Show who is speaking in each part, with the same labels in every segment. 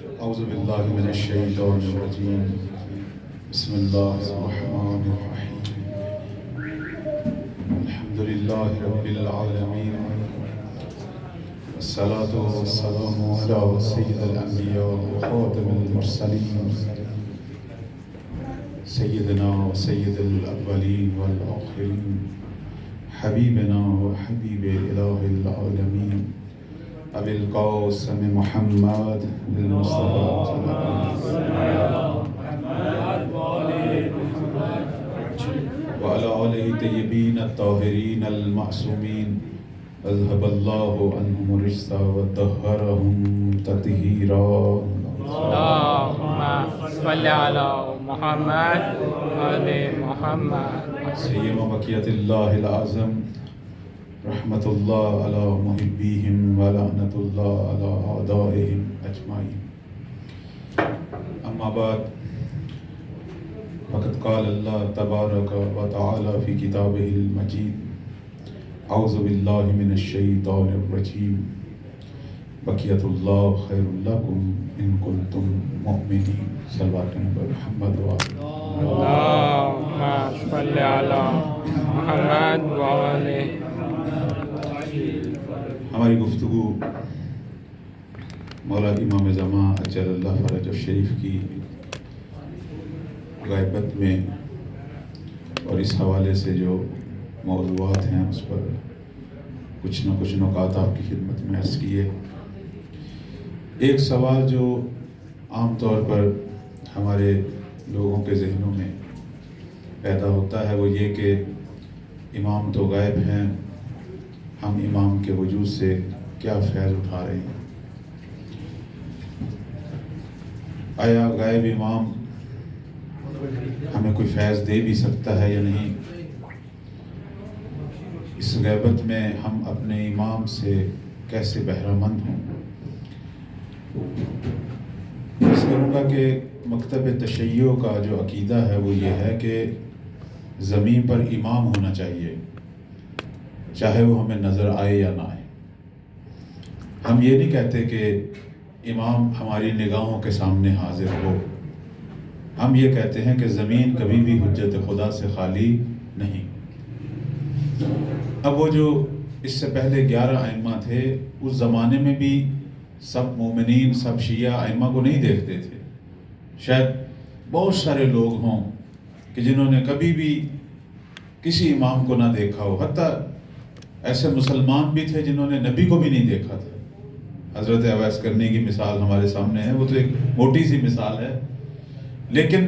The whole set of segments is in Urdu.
Speaker 1: اعوذ باللہ من الشیطان الرجیم بسم اللہ الرحمن الرحیم الحمد للہ رب العالمین والصلاة والسلام علی سید الانبیاء وخاتم المرسلین سیدنا و سید الاولین والآخرین حبیبنا و حبیب الہ العالمین ابی القاسم محمد المصطفى وعلى آله الطيبين الطاهرين المعصومين اذهب الله عنهم الرجس وطهرهم تطهيرا
Speaker 2: اللهم صل على محمد وآل محمد
Speaker 1: سيما بقية الله الأعظم رحمت اللہ علی محبیہم ولعنت اللہ علی اعدائہم اجمعین اما بعد فقد قال اللہ تبارک و تعالی فی کتابہ المجید اعوذ باللہ من الشیطان الرجیم بقیت اللہ خیر لکم ان کنتم مؤمنین صلوات نبی محمد
Speaker 2: اللهم صل على محمد وآل
Speaker 1: ہماری گفتگو مولا امام زمان اجل اللہ فرج الشریف کی غیبت میں اور اس حوالے سے جو موضوعات ہیں اس پر کچھ نہ کچھ نکات آپ کی خدمت میں عرض کیے۔ ایک سوال جو عام طور پر ہمارے لوگوں کے ذہنوں میں پیدا ہوتا ہے وہ یہ کہ امام تو غائب ہیں، ہم امام کے وجود سے کیا فیض اٹھا رہے ہیں؟ آیا غائب امام ہمیں کوئی فیض دے بھی سکتا ہے یا نہیں؟ اس غیبت میں ہم اپنے امام سے کیسے بہرہ مند ہوں؟ اس کروں گا کہ مکتب تشیع کا جو عقیدہ ہے وہ یہ ہے کہ زمین پر امام ہونا چاہیے، چاہے وہ ہمیں نظر آئے یا نہ آئے۔ ہم یہ نہیں کہتے کہ امام ہماری نگاہوں کے سامنے حاضر ہو، ہم یہ کہتے ہیں کہ زمین کبھی بھی حجت خدا سے خالی نہیں۔ اب وہ جو اس سے پہلے 11 ائمہ تھے، اس زمانے میں بھی سب مومنین، سب شیعہ ائمہ کو نہیں دیکھتے تھے۔ شاید بہت سارے لوگ ہوں کہ جنہوں نے کبھی بھی کسی امام کو نہ دیکھا ہو، حتیٰ ایسے مسلمان بھی تھے جنہوں نے نبی کو بھی نہیں دیکھا تھا۔ حضرت اویس کرنی کی مثال ہمارے سامنے ہے، وہ تو ایک موٹی سی مثال ہے، لیکن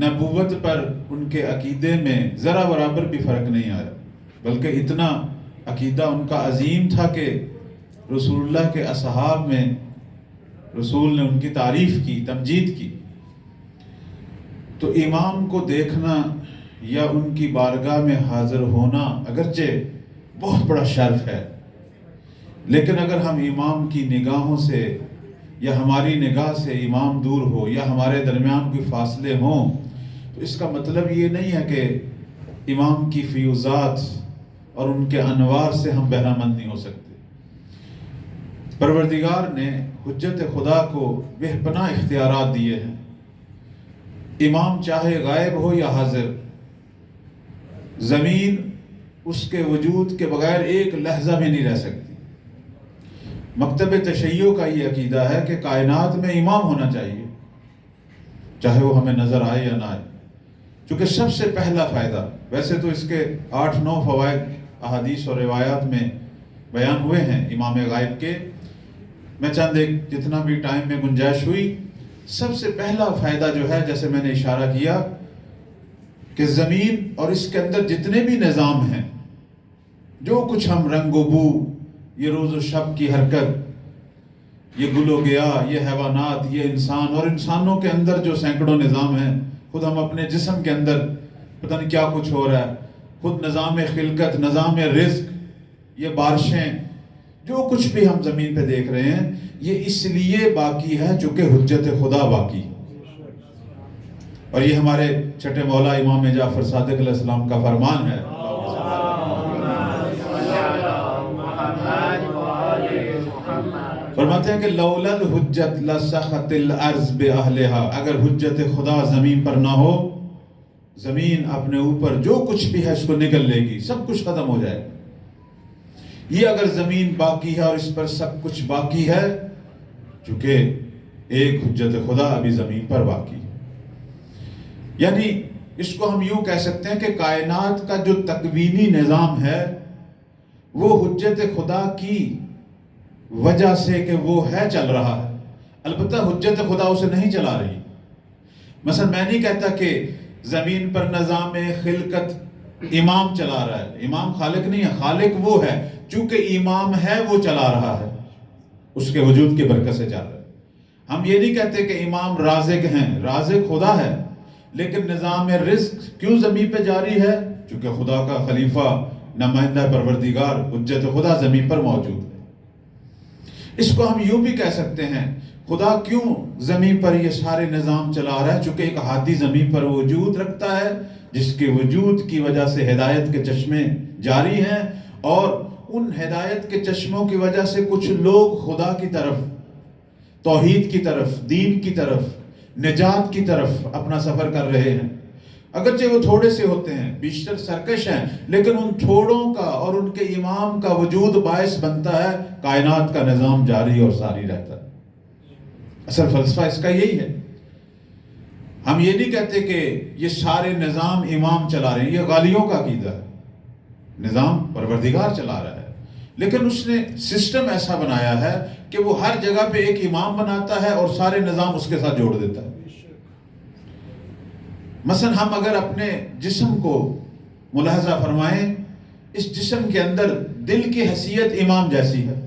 Speaker 1: نبوت پر ان کے عقیدے میں ذرا برابر بھی فرق نہیں آیا، بلکہ اتنا عقیدہ ان کا عظیم تھا کہ رسول اللہ کے اصحاب میں رسول نے ان کی تعریف کی، تمجید کی۔ تو امام کو دیکھنا یا ان کی بارگاہ میں حاضر ہونا اگرچہ بہت بڑا شرف ہے، لیکن اگر ہم امام کی نگاہوں سے یا ہماری نگاہ سے امام دور ہو یا ہمارے درمیان کوئی فاصلے ہوں تو اس کا مطلب یہ نہیں ہے کہ امام کی فیوزات اور ان کے انوار سے ہم بہرہ مند نہیں ہو سکتے۔ پروردگار نے حجت خدا کو بے پناہ اختیارات دیے ہیں۔ امام چاہے غائب ہو یا حاضر، زمین اس کے وجود کے بغیر ایک لحظہ بھی نہیں رہ سکتی۔ مکتب تشیع کا یہ عقیدہ ہے کہ کائنات میں امام ہونا چاہیے، چاہے وہ ہمیں نظر آئے یا نہ آئے، چونکہ سب سے پہلا فائدہ، ویسے تو اس کے 8-9 فوائد احادیث اور روایات میں بیان ہوئے ہیں امام غائب کے، میں چند ایک جتنا بھی ٹائم میں گنجائش ہوئی، سب سے پہلا فائدہ جو ہے جیسے میں نے اشارہ کیا کہ زمین اور اس کے اندر جتنے بھی نظام ہیں، جو کچھ ہم رنگ و بو، یہ روز و شب کی حرکت، یہ گل و گیا، یہ حیوانات، یہ انسان، اور انسانوں کے اندر جو سینکڑوں نظام ہیں، خود ہم اپنے جسم کے اندر پتہ نہیں کیا کچھ ہو رہا ہے، خود نظام خلقت، نظام رزق، یہ بارشیں، جو کچھ بھی ہم زمین پہ دیکھ رہے ہیں، یہ اس لیے باقی ہے چونکہ حجت خدا باقی ہے۔ اور یہ ہمارے چھٹے مولا امام جعفر صادق علیہ السلام کا فرمان ہے، فرماتے ہیں کہ لولا الحجت لسخط الارض باہلہا، اگر حجت خدا زمین پر نہ ہو، زمین اپنے اوپر جو کچھ بھی ہے اس کو نگل لے گی، سب کچھ ختم ہو جائے گا۔ یہ اگر زمین باقی ہے اور اس پر سب کچھ باقی ہے، چونکہ ایک حجت خدا ابھی زمین پر باقی ہے، یعنی اس کو ہم یوں کہہ سکتے ہیں کہ کائنات کا جو تکوینی نظام ہے وہ حجت خدا کی وجہ سے کہ وہ ہے چل رہا ہے، البتہ حجت خدا اسے نہیں چلا رہی۔ مثلا میں نہیں کہتا کہ زمین پر نظام خلقت امام چلا رہا ہے، امام خالق نہیں ہے، خالق وہ ہے، چونکہ امام ہے وہ چلا رہا ہے، اس کے وجود کی برکت سے چل رہا ہے۔ ہم یہ نہیں کہتے کہ امام رازق ہیں، رازق خدا ہے، لیکن نظام رزق کیوں زمین پہ جاری ہے؟ چونکہ خدا کا خلیفہ نمائندہ پروردگار حجت خدا زمین پر موجود ہے۔ اس کو ہم یوں بھی کہہ سکتے ہیں، خدا کیوں زمین پر یہ سارے نظام چلا رہا ہے؟ چونکہ ایک ہادی زمین پر وجود رکھتا ہے جس کے وجود کی وجہ سے ہدایت کے چشمے جاری ہیں، اور ان ہدایت کے چشموں کی وجہ سے کچھ لوگ خدا کی طرف، توحید کی طرف، دین کی طرف، نجات کی طرف اپنا سفر کر رہے ہیں۔ اگرچہ وہ تھوڑے سے ہوتے ہیں، بیشتر سرکش ہیں، لیکن ان تھوڑوں کا اور ان کے امام کا وجود باعث بنتا ہے کائنات کا نظام جاری اور ساری رہتا ہے۔ اصل فلسفہ اس کا یہی ہے۔ ہم یہ نہیں کہتے کہ یہ سارے نظام امام چلا رہے ہیں، یہ غالیوں کا عقیدہ ہے، نظام پروردگار چلا رہا ہے، لیکن اس نے سسٹم ایسا بنایا ہے کہ وہ ہر جگہ پہ ایک امام بناتا ہے اور سارے نظام اس کے ساتھ جوڑ دیتا ہے۔ مثلا ہم اگر اپنے جسم کو ملاحظہ فرمائیں، اس جسم کے اندر دل کی حیثیت امام جیسی ہے۔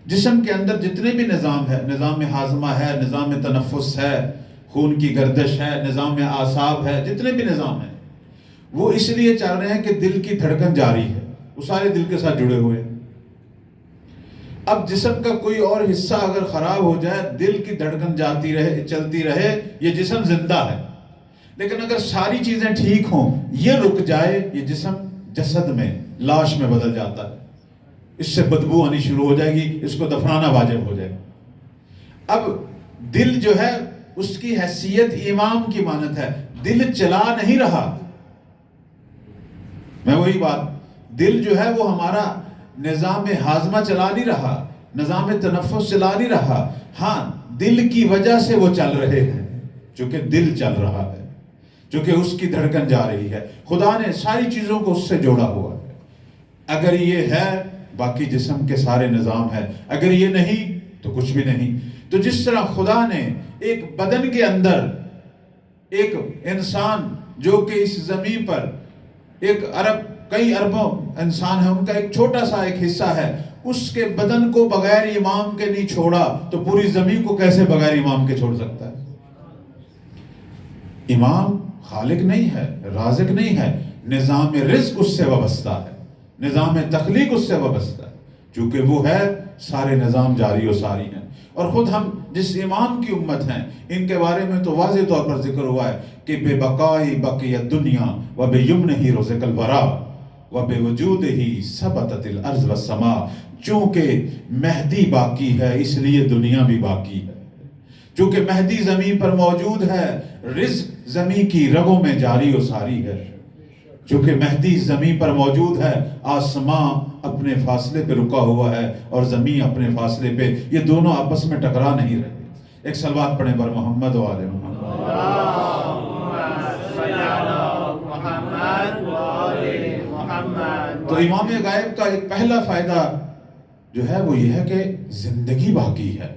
Speaker 1: جسم کے اندر جتنے بھی نظام ہے، نظام ہاضمہ ہے، نظام تنفس ہے، خون کی گردش ہے، نظام اعصاب ہے، جتنے بھی نظام ہیں وہ اس لیے چل رہے ہیں کہ دل کی دھڑکن جاری ہے، وہ سارے دل کے ساتھ جڑے ہوئے ہیں۔ اب جسم کا کوئی اور حصہ اگر خراب ہو جائے، دل کی دھڑکن جاتی رہے، چلتی رہے، یہ جسم زندہ ہے، لیکن اگر ساری چیزیں ٹھیک ہوں، یہ رک جائے، یہ جسم جسد میں، لاش میں بدل جاتا ہے، اس سے بدبو آنی شروع ہو جائے گی، اس کو دفنانا واجب ہو جائے۔ اب دل جو ہے اس کی حیثیت امام کی مانند ہے، دل چلا نہیں رہا۔ میں وہی بات، دل جو ہے وہ ہمارا نظام ہاضمہ چلا نہیں رہا، نظام تنفس چلا نہیں رہا، ہاں دل کی وجہ سے وہ چل رہے ہیں، چونکہ دل چل رہا ہے، چونکہ اس کی دھڑکن جا رہی ہے۔ خدا نے ساری چیزوں کو اس سے جوڑا ہوا ہے۔ اگر یہ ہے، باقی جسم کے سارے نظام ہے، اگر یہ نہیں تو کچھ بھی نہیں۔ تو جس طرح خدا نے ایک بدن کے اندر ایک انسان جو کہ اس زمین پر کئی اربوں انسان ہیں، ان کا ایک چھوٹا سا ایک حصہ ہے، اس کے بدن کو بغیر امام کے نہیں چھوڑا تو پوری زمین کو کیسے بغیر امام کے چھوڑ سکتا ہے؟ امام خالق نہیں ہے، رازق نہیں ہے، نظام رزق اس سے وابستہ ہے، نظام تخلیق اس سے وابستہ ہے، چونکہ وہ ہے، سارے نظام جاری و ساری ہیں۔ اور خود ہم جس امام کی امت ہیں، ان کے بارے میں تو واضح طور پر ذکر ہوا ہے کہ بے بقائی بقیت دنیا و بے یمنہ رزق الورا و بے وجودہ ثبتت الارض والسماء، چونکہ مہدی باقی ہے اس لیے دنیا بھی باقی ہے، چونکہ مہدی زمین پر موجود ہے، رزق زمین کی رگوں میں جاری و ساری ہے، چونکہ مہدی زمین پر موجود ہے، آسمان اپنے فاصلے پہ رکا ہوا ہے اور زمین اپنے فاصلے پہ، یہ دونوں آپس میں ٹکرا نہیں رہے۔ ایک صلوات پڑھیں بر محمد و آل محمد۔ تو امام غائب کا ایک پہلا فائدہ جو ہے وہ یہ ہے کہ زندگی باقی ہے۔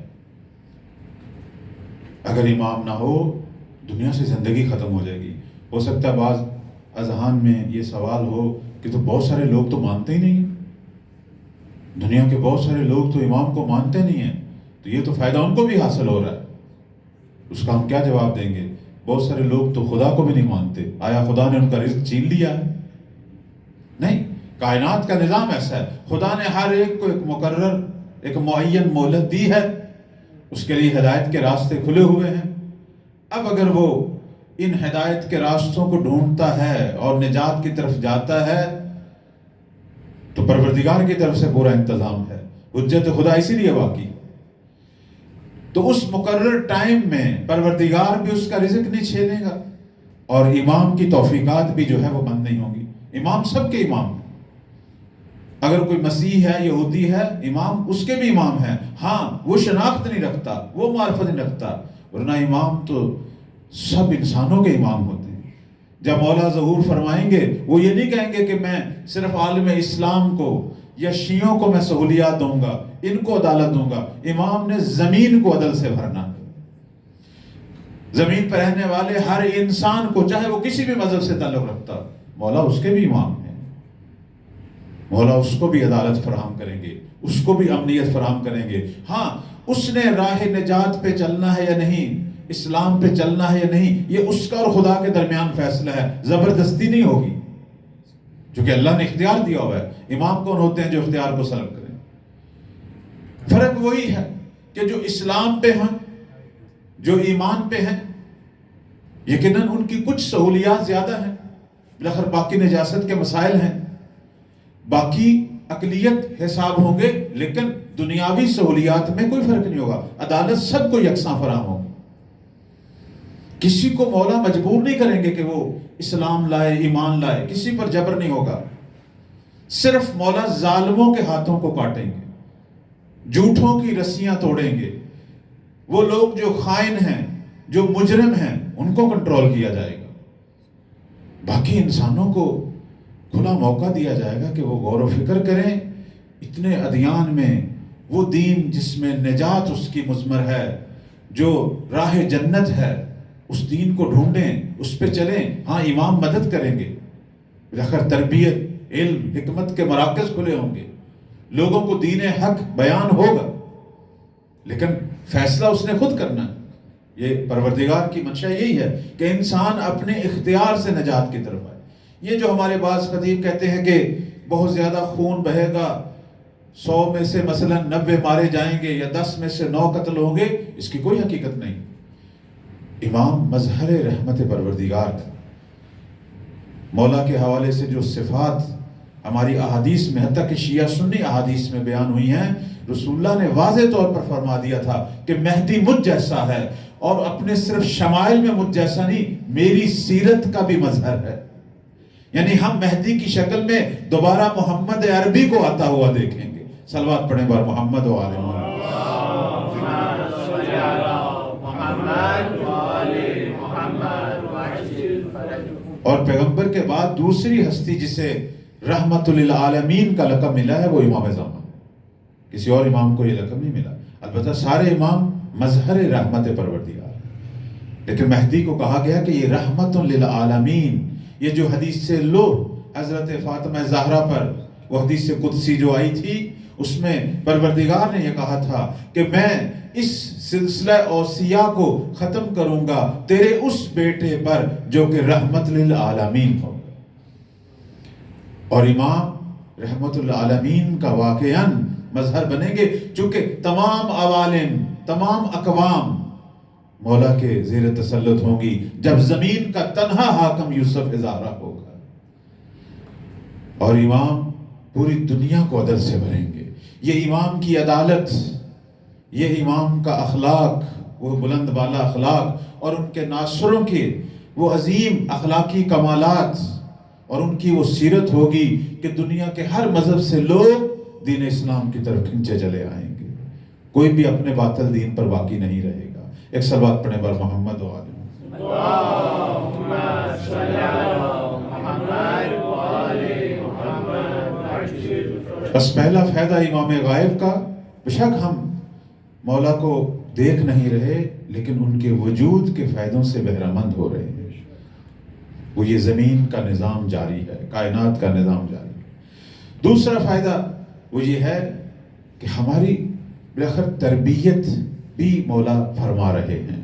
Speaker 1: اگر امام نہ ہو، دنیا سے زندگی ختم ہو جائے گی۔ ہو سکتا ہے بعض اذہان میں یہ سوال ہو کہ تو بہت سارے لوگ تو مانتے ہی نہیں ہیں، دنیا کے بہت سارے لوگ تو امام کو مانتے نہیں ہیں، تو یہ تو فائدہ ان کو بھی حاصل ہو رہا ہے۔ اس کا ہم کیا جواب دیں گے؟ بہت سارے لوگ تو خدا کو بھی نہیں مانتے، آیا خدا نے ان کا رزق چھین لیا ہے؟ نہیں، کائنات کا نظام ایسا ہے، خدا نے ہر ایک کو ایک مقرر، ایک معین مہلت دی ہے، اس کے لیے ہدایت کے راستے کھلے ہوئے ہیں۔ اب اگر وہ ان ہدایت کے راستوں کو ڈھونڈتا ہے اور نجات کی طرف جاتا ہے تو پروردگار کی طرف سے پورا انتظام ہے، حجت خدا اسی لیے باقی ہے۔ تو اس مقرر ٹائم میں پروردگار بھی اس کا رزق نہیں چھینے گا، اور امام کی توفیقات بھی جو ہے وہ بند نہیں ہوں گی۔ امام سب کے امام ہیں۔ اگر کوئی مسیح ہے، یہودی ہے، امام اس کے بھی امام ہیں، ہاں وہ شناخت نہیں رکھتا، وہ معرفت نہیں رکھتا، ورنہ امام تو سب انسانوں کے امام ہوتے ہیں۔ جب مولا ظہور فرمائیں گے وہ یہ نہیں کہیں گے کہ میں صرف عالم اسلام کو یا شیعوں کو میں سہولیات دوں گا، ان کو عدالت دوں گا۔ امام نے زمین کو عدل سے بھرنا ہے۔ زمین پر رہنے والے ہر انسان کو، چاہے وہ کسی بھی مذہب سے تعلق رکھتا، مولا اس کے بھی امام ہیں۔ مولا اس کو بھی عدالت فراہم کریں گے، اس کو بھی امنیت فراہم کریں گے۔ ہاں اس نے راہ نجات پہ چلنا ہے یا نہیں، اسلام پہ چلنا ہے یا نہیں، یہ اس کا اور خدا کے درمیان فیصلہ ہے، زبردستی نہیں ہوگی، چونکہ اللہ نے اختیار دیا ہوا ہے۔ امام کون ہوتے ہیں؟ جو اختیار کو سلب کریں۔ فرق وہی ہے کہ جو اسلام پہ ہیں، جو ایمان پہ ہیں، یقیناً ان کی کچھ سہولیات زیادہ ہیں، بلاخر باقی نجاست کے مسائل ہیں، باقی اقلیت حساب ہوں گے، لیکن دنیاوی سہولیات میں کوئی فرق نہیں ہوگا۔ عدالت سب کو یکساں فراہم ہوگی۔ کسی کو مولا مجبور نہیں کریں گے کہ وہ اسلام لائے، ایمان لائے، کسی پر جبر نہیں ہوگا۔ صرف مولا ظالموں کے ہاتھوں کو کاٹیں گے، جھوٹوں کی رسیاں توڑیں گے، وہ لوگ جو خائن ہیں، جو مجرم ہیں، ان کو کنٹرول کیا جائے گا۔ باقی انسانوں کو کھلا موقع دیا جائے گا کہ وہ غور و فکر کریں۔ اتنے ادیان میں وہ دین جس میں نجات اس کی مضمر ہے، جو راہ جنت ہے، اس دین کو ڈھونڈیں، اس پہ چلیں۔ ہاں امام مدد کریں گے، بلاخر تربیت، علم، حکمت کے مراکز کھلے ہوں گے، لوگوں کو دین حق بیان ہوگا، لیکن فیصلہ اس نے خود کرنا ہے۔ یہ پروردگار کی منشا یہی ہے کہ انسان اپنے اختیار سے نجات کی طرف آئے۔ یہ جو ہمارے بعض خطیب کہتے ہیں کہ بہت زیادہ خون بہے گا، 100 میں سے مثلا 90 مارے جائیں گے یا 10 میں سے 9 قتل ہوں گے، اس کی کوئی حقیقت نہیں۔ امام مظہر رحمت پروردگار ہے۔ مولا کے حوالے سے جو صفات ہماری احادیث میں، حتیٰ کہ شیعہ سنی احادیث میں بیان ہوئی ہیں، رسول اللہ نے واضح طور پر فرما دیا تھا کہ مہدی مجھ جیسا ہے، اور اپنے صرف شمائل میں مجھ جیسا نہیں، میری سیرت کا بھی مظہر ہے۔ یعنی ہم مہدی کی شکل میں دوبارہ محمد عربی کو آتا ہوا دیکھیں گے۔ صلوات پڑھیں بار محمد و آل محمد۔ اور پیغمبر کے بعد دوسری ہستی جسے رحمت للعالمین کا لقب ملا ہے وہ امام زمان۔ کسی اور امام کو یہ لقب نہیں ملا، البتہ سارے امام مظہر رحمت پروردگار، لیکن مہدی کو کہا گیا کہ یہ رحمت للعالمین۔ یہ جو حدیث سے لو حضرت فاطمہ زہرا پر، وہ حدیث قدسی جو آئی تھی، اس میں پروردگار نے یہ کہا تھا کہ میں اس سلسلہ اوصیہ کو ختم کروں گا تیرے اس بیٹے پر جو کہ رحمت للعالمین ہو۔ اور امام رحمت للعالمین کا واقعاً مظہر بنیں گے، چونکہ تمام عوالم، تمام اقوام مولا کے زیر تسلط ہوں گی جب زمین کا تنہا حاکم یوسف ہزارہ ہوگا، اور امام پوری دنیا کو عدل سے بھریں گے۔ یہ امام کی عدالت، یہ امام کا اخلاق، وہ بلند بالا اخلاق، اور ان کے ناصروں کے وہ عظیم اخلاقی کمالات، اور ان کی وہ سیرت ہوگی کہ دنیا کے ہر مذہب سے لوگ دین اسلام کی طرف کھنچے چلے آئیں گے، کوئی بھی اپنے باطل دین پر باقی نہیں رہے گا۔ ایک صلوات پڑھیں بار محمد و آل محمد۔ اللہم صلی علی محمد و آل محمد۔ بس پہلا فائدہ امام غائب کا، بشک ہم مولا کو دیکھ نہیں رہے لیکن ان کے وجود کے فائدوں سے بہرہ مند ہو رہے ہیں۔ وہ یہ زمین کا نظام جاری ہے، کائنات کا نظام جاری ہے۔ دوسرا فائدہ وہ یہ ہے کہ ہماری بلاخر تربیت بھی مولا فرما رہے ہیں۔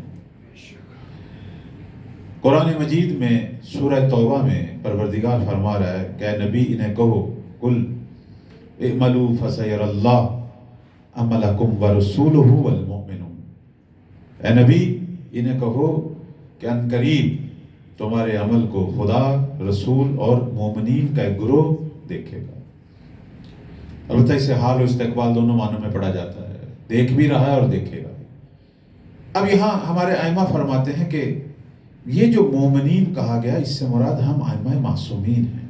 Speaker 1: قرآن مجید میں سورہ توبہ میں پروردگار فرما رہا ہے کہ اے نبی انہیں کہو، قل اعملوا فسیر اللہ عملکم ورسولہ والمؤمنون۔ اے نبی انہیں کہو کہ ان قریب تمہارے عمل کو خدا، رسول اور مومنین کا ایک گروہ دیکھے گا۔ البتہ اسے حال و استقبال دونوں معنوں میں پڑھا جاتا ہے، دیکھ بھی رہا ہے اور دیکھے گا۔ اب یہاں ہمارے ائمہ فرماتے ہیں کہ یہ جو مومنین کہا گیا اس سے مراد ہم ائمہ معصومین ہیں.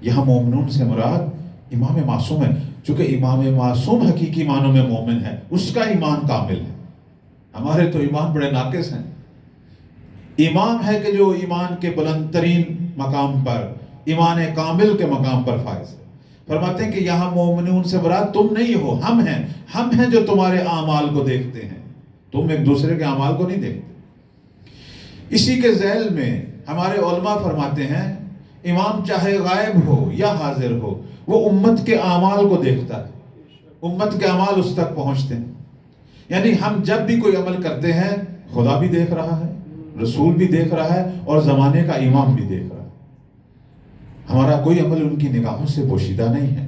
Speaker 1: یہاں مومنون سے مراد امام معصوم ہے. چونکہ امام معصوم حقیقی معنوں میں مومن ہے، اس کا ایمان کامل ہے. ہمارے تو ایمان بڑے ناقص ہیں. امام ہے کہ جو ایمان کے بلند ترین مقام پر، ایمان کامل کے مقام پر فائز ہے. فرماتے ہیں کہ یہاں مومنون سے مراد تم نہیں ہو، ہم ہیں جو تمہارے اعمال کو دیکھتے ہیں. تم ایک دوسرے کے اعمال کو نہیں دیکھتے. اسی کے ذیل میں ہمارے علماء فرماتے ہیں امام چاہے غائب ہو یا حاضر ہو، وہ امت کے اعمال کو دیکھتا ہے. امت کے اعمال اس تک پہنچتے ہیں. یعنی ہم جب بھی کوئی عمل کرتے ہیں خدا بھی دیکھ رہا ہے، رسول بھی دیکھ رہا ہے، اور زمانے کا امام بھی دیکھ رہا ہے. ہمارا کوئی عمل ان کی نگاہوں سے پوشیدہ نہیں ہے.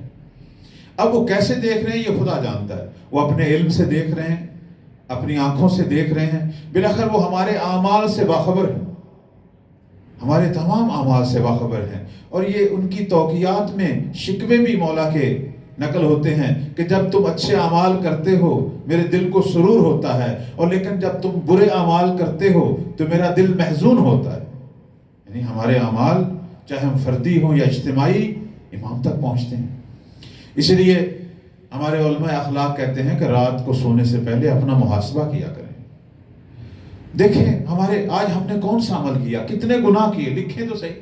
Speaker 1: اب وہ کیسے دیکھ رہے ہیں یہ خدا جانتا ہے. وہ اپنے علم سے دیکھ رہے ہیں، اپنی آنکھوں سے دیکھ رہے ہیں. بالاخر وہ ہمارے اعمال سے باخبر ہیں، ہمارے تمام اعمال سے باخبر ہیں. اور یہ ان کی توقیات میں شکوے بھی مولا کے نقل ہوتے ہیں کہ جب تم اچھے اعمال کرتے ہو میرے دل کو سرور ہوتا ہے، اور لیکن جب تم برے اعمال کرتے ہو تو میرا دل محزون ہوتا ہے. یعنی ہمارے اعمال چاہے ہم فردی ہوں یا اجتماعی امام تک پہنچتے ہیں. اس لیے ہمارے علماء اخلاق کہتے ہیں کہ رات کو سونے سے پہلے اپنا محاسبہ کیا کریں. دیکھیں آج ہم نے کون سا عمل کیا، کتنے گناہ کیے، لکھیں تو صحیح.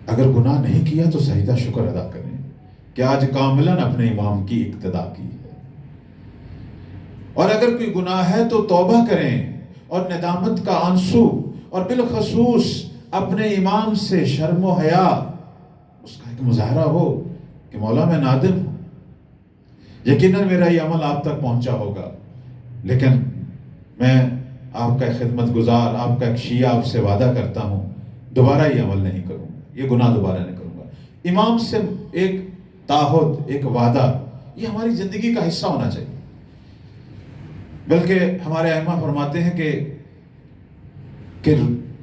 Speaker 1: اگر گناہ نہیں کیا تو سجدہ شکر ادا کریں کہ آج کاملاً اپنے امام کی اقتدا کی ہے. اور اگر کوئی گناہ ہے تو توبہ کریں اور ندامت کا آنسو، اور بالخصوص اپنے امام سے شرم و حیا اس کا ایک مظاہرہ ہو کہ مولا میں نادم ہوں. یقیناً میرا یہ عمل آپ تک پہنچا ہوگا، لیکن میں آپ کا خدمت گزار، آپ کا ایک شیعہ آپ سے وعدہ کرتا ہوں دوبارہ یہ عمل نہیں کروں گا، یہ گناہ دوبارہ نہیں کروں گا. امام سے ایک تعہد، ایک وعدہ، یہ ہماری زندگی کا حصہ ہونا چاہیے. بلکہ ہمارے ائمہ فرماتے ہیں کہ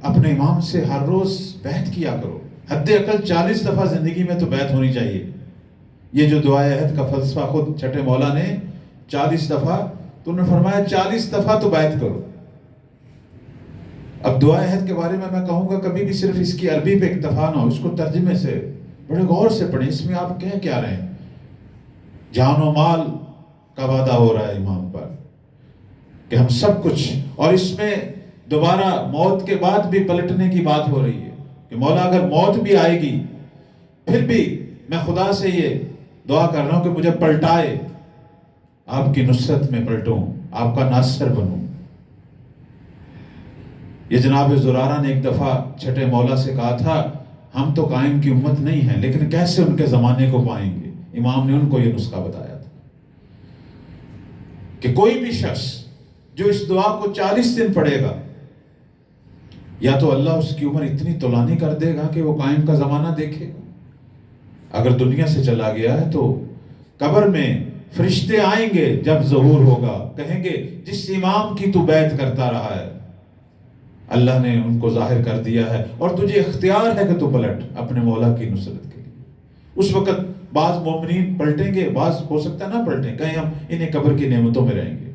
Speaker 1: اپنے امام سے ہر روز بیعت کیا کرو. حد اقل 40 دفعہ زندگی میں تو بیعت ہونی چاہیے. یہ جو دعائے عہد کا فلسفہ خود چھٹے مولا نے 40 دفعہ، تو انہوں نے فرمایا 40 دفعہ تو بیعت کرو. اب دعائے عہد کے بارے میں کہوں گا کبھی بھی صرف اس کی عربی پہ اکتفا نہ ہو، اس کو ترجمے سے بڑے غور سے پڑھیں. اس میں آپ کہہ کیا رہے ہیں؟ جان و مال کا وعدہ ہو رہا ہے امام پر کہ ہم سب کچھ، اور اس میں دوبارہ موت کے بعد بھی پلٹنے کی بات ہو رہی ہے کہ مولا اگر موت بھی آئے گی پھر بھی میں خدا سے یہ دعا کر رہا ہوں کہ مجھے پلٹائے، آپ کی نصرت میں پلٹوں، آپ کا ناصر بنوں. یہ جناب زرارہ نے ایک دفعہ چھٹے مولا سے کہا تھا ہم تو قائم کی امت نہیں ہیں لیکن کیسے ان کے زمانے کو پائیں گے. امام نے ان کو یہ نسخہ بتایا تھا کہ کوئی بھی شخص جو اس دعا کو 40 دن پڑھے گا یا تو اللہ اس کی عمر اتنی طولانی کر دے گا کہ وہ قائم کا زمانہ دیکھے گا. اگر دنیا سے چلا گیا ہے تو قبر میں فرشتے آئیں گے جب ظہور ہوگا، کہیں گے جس امام کی تو بیعت کرتا رہا ہے اللہ نے ان کو ظاہر کر دیا ہے اور تجھے اختیار ہے کہ تو پلٹ اپنے مولا کی نصرت کے لیے. اس وقت بعض مومنین پلٹیں گے، بعض ہو سکتا نہ پلٹیں، کہیں ہم انہیں قبر کی نعمتوں میں رہیں گے،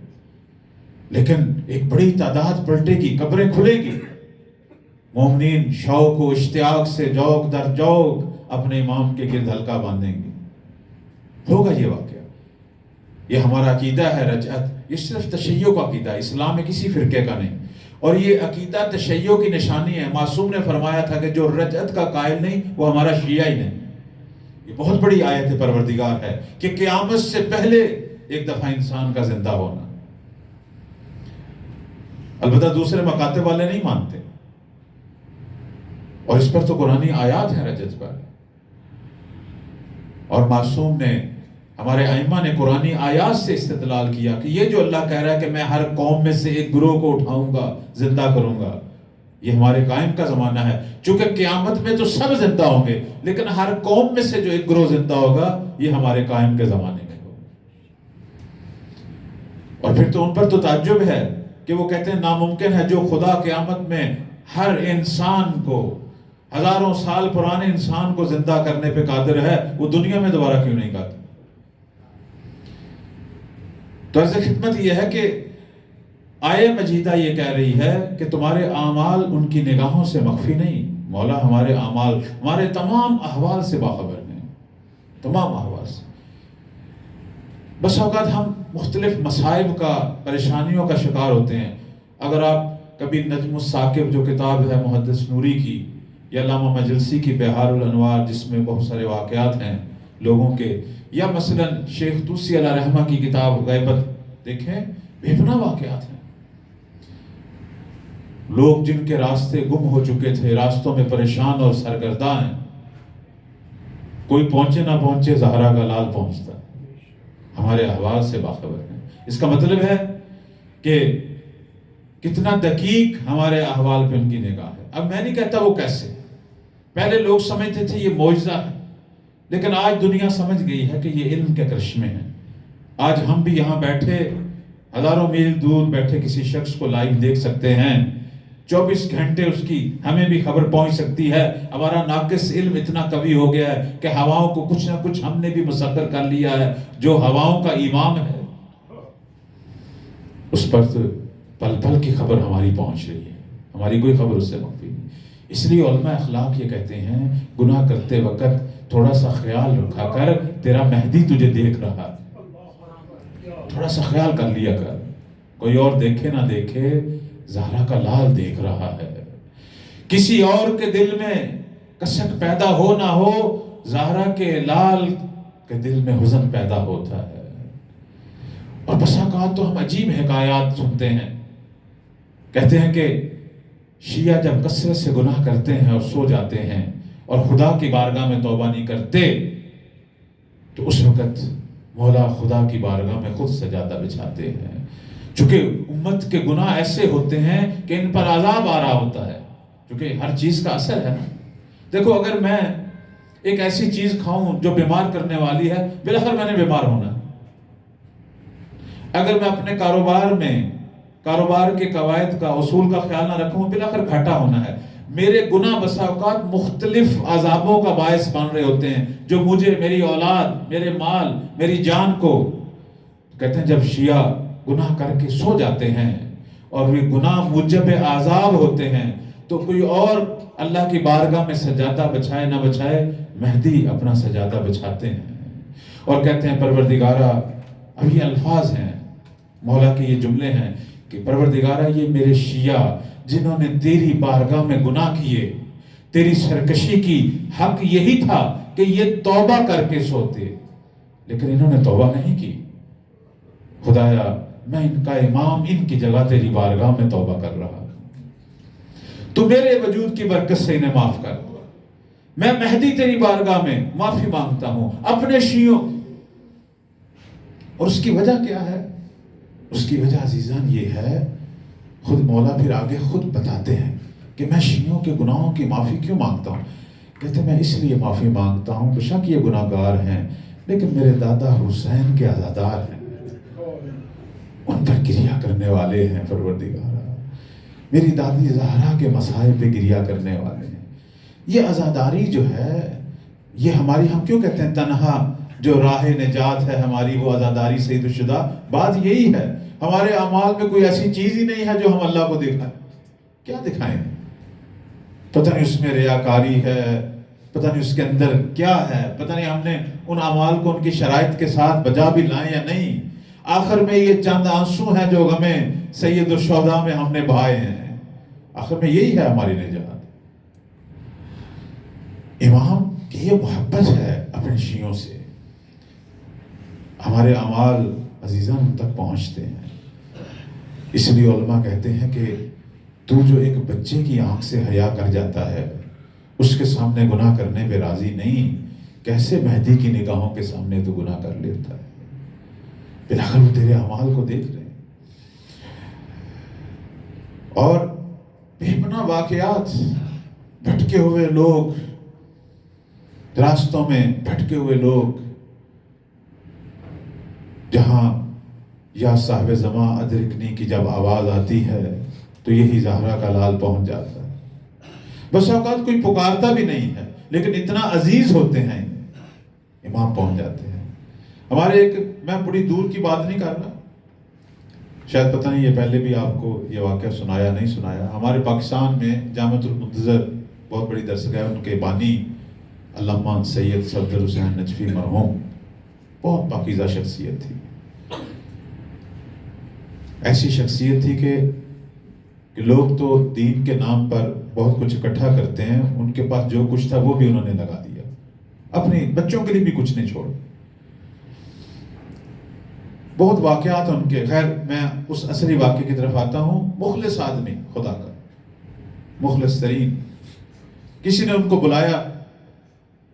Speaker 1: لیکن ایک بڑی تعداد پلٹے گی، قبریں کھلے گی. مومنین شوق و اشتیاق سے جوق در جوق اپنے امام کے گرد حلقہ باندھیں گے. ہوگا یہ واقعہ. یہ ہمارا عقیدہ ہے رجعت. یہ صرف تشیع کا عقیدہ ہے، اسلام میں کسی فرقے کا نہیں. اور یہ عقیدہ تشیع کی نشانی ہے. معصوم نے فرمایا تھا کہ جو رجعت کا قائل نہیں وہ ہمارا شیعہ ہی نہیں. یہ بہت بڑی آیت پروردگار ہے کہ قیامت سے پہلے ایک دفعہ انسان کا زندہ ہونا. البتہ دوسرے مکاتب والے نہیں مانتے، اور اس پر تو قرآنی آیات ہیں رجعت پر. اور معصوم نے، ہمارے ائمہ نے قرآنی آیات سے استدلال کیا کہ یہ جو اللہ کہہ رہا ہے کہ میں ہر قوم میں سے ایک گروہ کو اٹھاؤں گا، زندہ کروں گا، یہ ہمارے قائم کا زمانہ ہے. چونکہ قیامت میں تو سب زندہ ہوں گے لیکن ہر قوم میں سے جو ایک گروہ زندہ ہوگا یہ ہمارے قائم کے زمانے میں ہوگا. اور پھر تو ان پر تو تعجب ہے کہ وہ کہتے ہیں ناممکن ہے جو خدا قیامت میں ہر انسان کو، ہزاروں سال پرانے انسان کو زندہ کرنے پہ قادر ہے، وہ دنیا میں دوبارہ کیوں نہیں قادر؟ تو عرض خدمت یہ ہے کہ آیہ مجیدہ یہ کہہ رہی ہے کہ تمہارے اعمال ان کی نگاہوں سے مخفی نہیں. مولا ہمارے اعمال، ہمارے تمام احوال سے باخبر ہیں، تمام احوال سے. بس اوقات ہم مختلف مصائب کا، پریشانیوں کا شکار ہوتے ہیں. اگر آپ کبھی نجم الثاقب جو کتاب ہے محدث نوری کی، یا علامہ مجلسی کی بہار الانوار جس میں بہت سارے واقعات ہیں لوگوں کے، یا مثلا شیخ طوسی علیہ رحمہ کی کتاب غیبت دیکھیں، بے پناہ واقعات ہیں. لوگ جن کے راستے گم ہو چکے تھے، راستوں میں پریشان اور سرگرداں ہیں، کوئی پہنچے نہ پہنچے زہرا کا لال پہنچتا. ہمارے احوال سے باخبر ہیں. اس کا مطلب ہے کہ کتنا دقیق ہمارے احوال پہ ان کی نگاہ ہے. اب میں نہیں کہتا وہ کیسے، پہلے لوگ سمجھتے تھے یہ معجزہ ہے، لیکن آج دنیا سمجھ گئی ہے کہ یہ علم کے کرشمے ہیں. آج ہم بھی یہاں بیٹھے ہزاروں میل دور بیٹھے کسی شخص کو لائیو دیکھ سکتے ہیں، 24 گھنٹے اس کی ہمیں بھی خبر پہنچ سکتی ہے. ہمارا ناقص علم اتنا قوی ہو گیا ہے کہ ہواؤں کو کچھ نہ کچھ ہم نے بھی مسخر کر لیا ہے. جو ہواؤں کا امام ہے اس پر تو پل پل کی خبر ہماری پہنچ رہی ہے، ہماری کوئی خبر اس سے مخفی نہیں. اس لیے علماء اخلاق یہ کہتے ہیں گناہ کرتے وقت تھوڑا سا خیال رکھا کر، تیرا مہدی تجھے دیکھ رہا ہے. تھوڑا سا خیال کر لیا کر، کوئی اور دیکھے نہ دیکھے، زہرا کا لال دیکھ رہا ہے. کسی اور کے دل میں کسک پیدا ہو نہ ہو، زہرا کے لال کے دل میں حزن پیدا ہوتا ہے. اور بس اوقات تو ہم عجیب حکایات سنتے ہیں. کہتے ہیں کہ شیعہ جب کثرت سے گناہ کرتے ہیں اور سو جاتے ہیں اور خدا کی بارگاہ میں توبہ نہیں کرتے، تو اس وقت مولا خدا کی بارگاہ میں خود سجادہ بچھاتے ہیں. چونکہ امت کے گناہ ایسے ہوتے ہیں کہ ان پر عذاب آ رہا ہوتا ہے، کیونکہ ہر چیز کا اثر ہے نا. دیکھو اگر میں ایک ایسی چیز کھاؤں جو بیمار کرنے والی ہے، بالاخر میں نے بیمار ہونا. اگر میں اپنے کاروبار کے قواعد کا، اصول کا خیال نہ رکھوں، بالاخر گھاٹا ہونا ہے. میرے گناہ بسا اوقات مختلف عذابوں کا باعث بن رہے ہوتے ہیں، جو مجھے، میری اولاد، میرے مال، میری جان کو. کہتے ہیں جب شیعہ گناہ کر کے سو جاتے ہیں اور وہ گناہ موجب عذاب ہوتے ہیں، تو کوئی اور اللہ کی بارگاہ میں سجادہ بچھائے نہ بچھائے، مہدی اپنا سجادہ بچھاتے ہیں اور کہتے ہیں پروردگارہ، اب یہ الفاظ ہیں مولا کے، یہ جملے ہیں کہ پروردگارہ یہ میرے شیعہ جنہوں نے تیری بارگاہ میں گناہ کیے، تیری سرکشی کی، حق یہی تھا کہ یہ توبہ کر کے سوتے، لیکن انہوں نے توبہ نہیں کی. خدایا میں ان کا امام، ان کی جگہ تیری بارگاہ میں توبہ کر رہا ہوں، تو میرے وجود کی برکت سے انہیں معاف کر دو. میں مہدی تیری بارگاہ میں معافی مانگتا ہوں اپنے شیعوں. اور اس کی وجہ کیا ہے؟ اس کی وجہ عزیزان یہ ہے، خود مولا پھر آگے خود بتاتے ہیں کہ میں شیعوں کے گناہوں کی معافی کیوں مانگتا ہوں. کہتے ہیں میں اس لیے معافی مانگتا ہوں، بے شک یہ گناہ گار ہیں، لیکن میرے دادا حسین کے عزادار ہیں، ان پر گریہ کرنے والے ہیں پروردگارہ. میری دادی زہرا کے مصائب پہ گریہ کرنے والے ہیں. یہ عزاداری جو ہے، یہ ہماری، ہم کیوں کہتے ہیں تنہا جو راہ نجات ہے ہماری وہ عزاداری سے ہی شدہ. بات یہی ہے، ہمارے اعمال میں کوئی ایسی چیز ہی نہیں ہے جو ہم اللہ کو دکھائیں. کیا دکھائیں؟ پتہ نہیں اس میں ریاکاری ہے، پتہ نہیں اس کے اندر کیا ہے، پتہ نہیں ہم نے ان اعمال کو ان کی شرائط کے ساتھ بجا بھی لائیں یا نہیں. آخر میں یہ چند آنسو ہیں جو غمیں سید الشہداء میں ہم نے بہائے ہیں. آخر میں یہی ہے ہماری نجات. امام کی یہ محبت ہے اپنے شیعوں سے، ہمارے اعمال عزیزان ان تک پہنچتے ہیں. اس لیے علماء کہتے ہیں کہ تو جو ایک بچے کی آنکھ سے حیا کر جاتا ہے، اس کے سامنے گناہ کرنے پہ راضی نہیں، کیسے مہدی کی نگاہوں کے سامنے تو گناہ کر لیتا ہے. بلاخر وہ تیرے اعمال کو دیکھ رہے ہیں. اور بے پناہ واقعات، بھٹکے ہوئے لوگ، راستوں میں بھٹکے ہوئے لوگ، جہاں یا صاحب زماں ادرکنی کی جب آواز آتی ہے تو یہی زہرا کا لال پہنچ جاتا ہے. بس اوقات کوئی پکارتا بھی نہیں ہے، لیکن اتنا عزیز ہوتے ہیں امام پہنچ جاتے ہیں. ہمارے ایک، میں بڑی دور کی بات نہیں کر رہا، شاید پتہ نہیں یہ پہلے بھی آپ کو یہ واقعہ سنایا نہیں سنایا. ہمارے پاکستان میں جامعۃ المنتظر بہت بڑی درسگاہ ہے، ان کے بانی علامہ سید صفدر حسین نجفی مرحوم بہت پاکیزہ شخصیت تھی. ایسی شخصیت تھی کہ لوگ تو دین کے نام پر بہت کچھ اکٹھا کرتے ہیں، ان کے پاس جو کچھ تھا وہ بھی انہوں نے لگا دیا، اپنے بچوں کے لیے بھی کچھ نہیں چھوڑا. بہت واقعات ان کے. خیر میں اس عصری واقعے کی طرف آتا ہوں. مخلص آدمی خدا کا، مخلص ترین. کسی نے ان کو بلایا،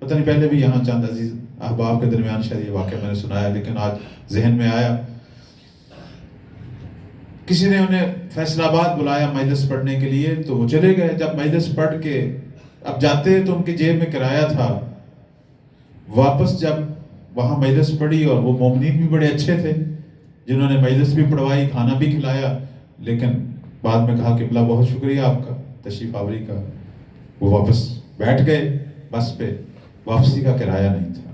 Speaker 1: پتہ نہیں پہلے بھی یہاں چند عزیز احباب کے درمیان شاید یہ واقعہ میں نے سنایا، لیکن آج ذہن میں آیا. کسی نے انہیں فیصل آباد بلایا مجلس پڑھنے کے لیے، تو وہ چلے گئے. جب مجلس پڑھ کے اب جاتے تو ان کی جیب میں کرایہ تھا. واپس جب وہاں مجلس پڑھی، اور وہ مومنین بھی بڑے اچھے تھے جنہوں نے مجلس بھی پڑھوائی، کھانا بھی کھلایا، لیکن بعد میں کہا کہ بلا بہت شکریہ آپ کا تشریف آوری کا. وہ واپس بیٹھ گئے بس پہ، واپسی کا کرایہ نہیں تھا.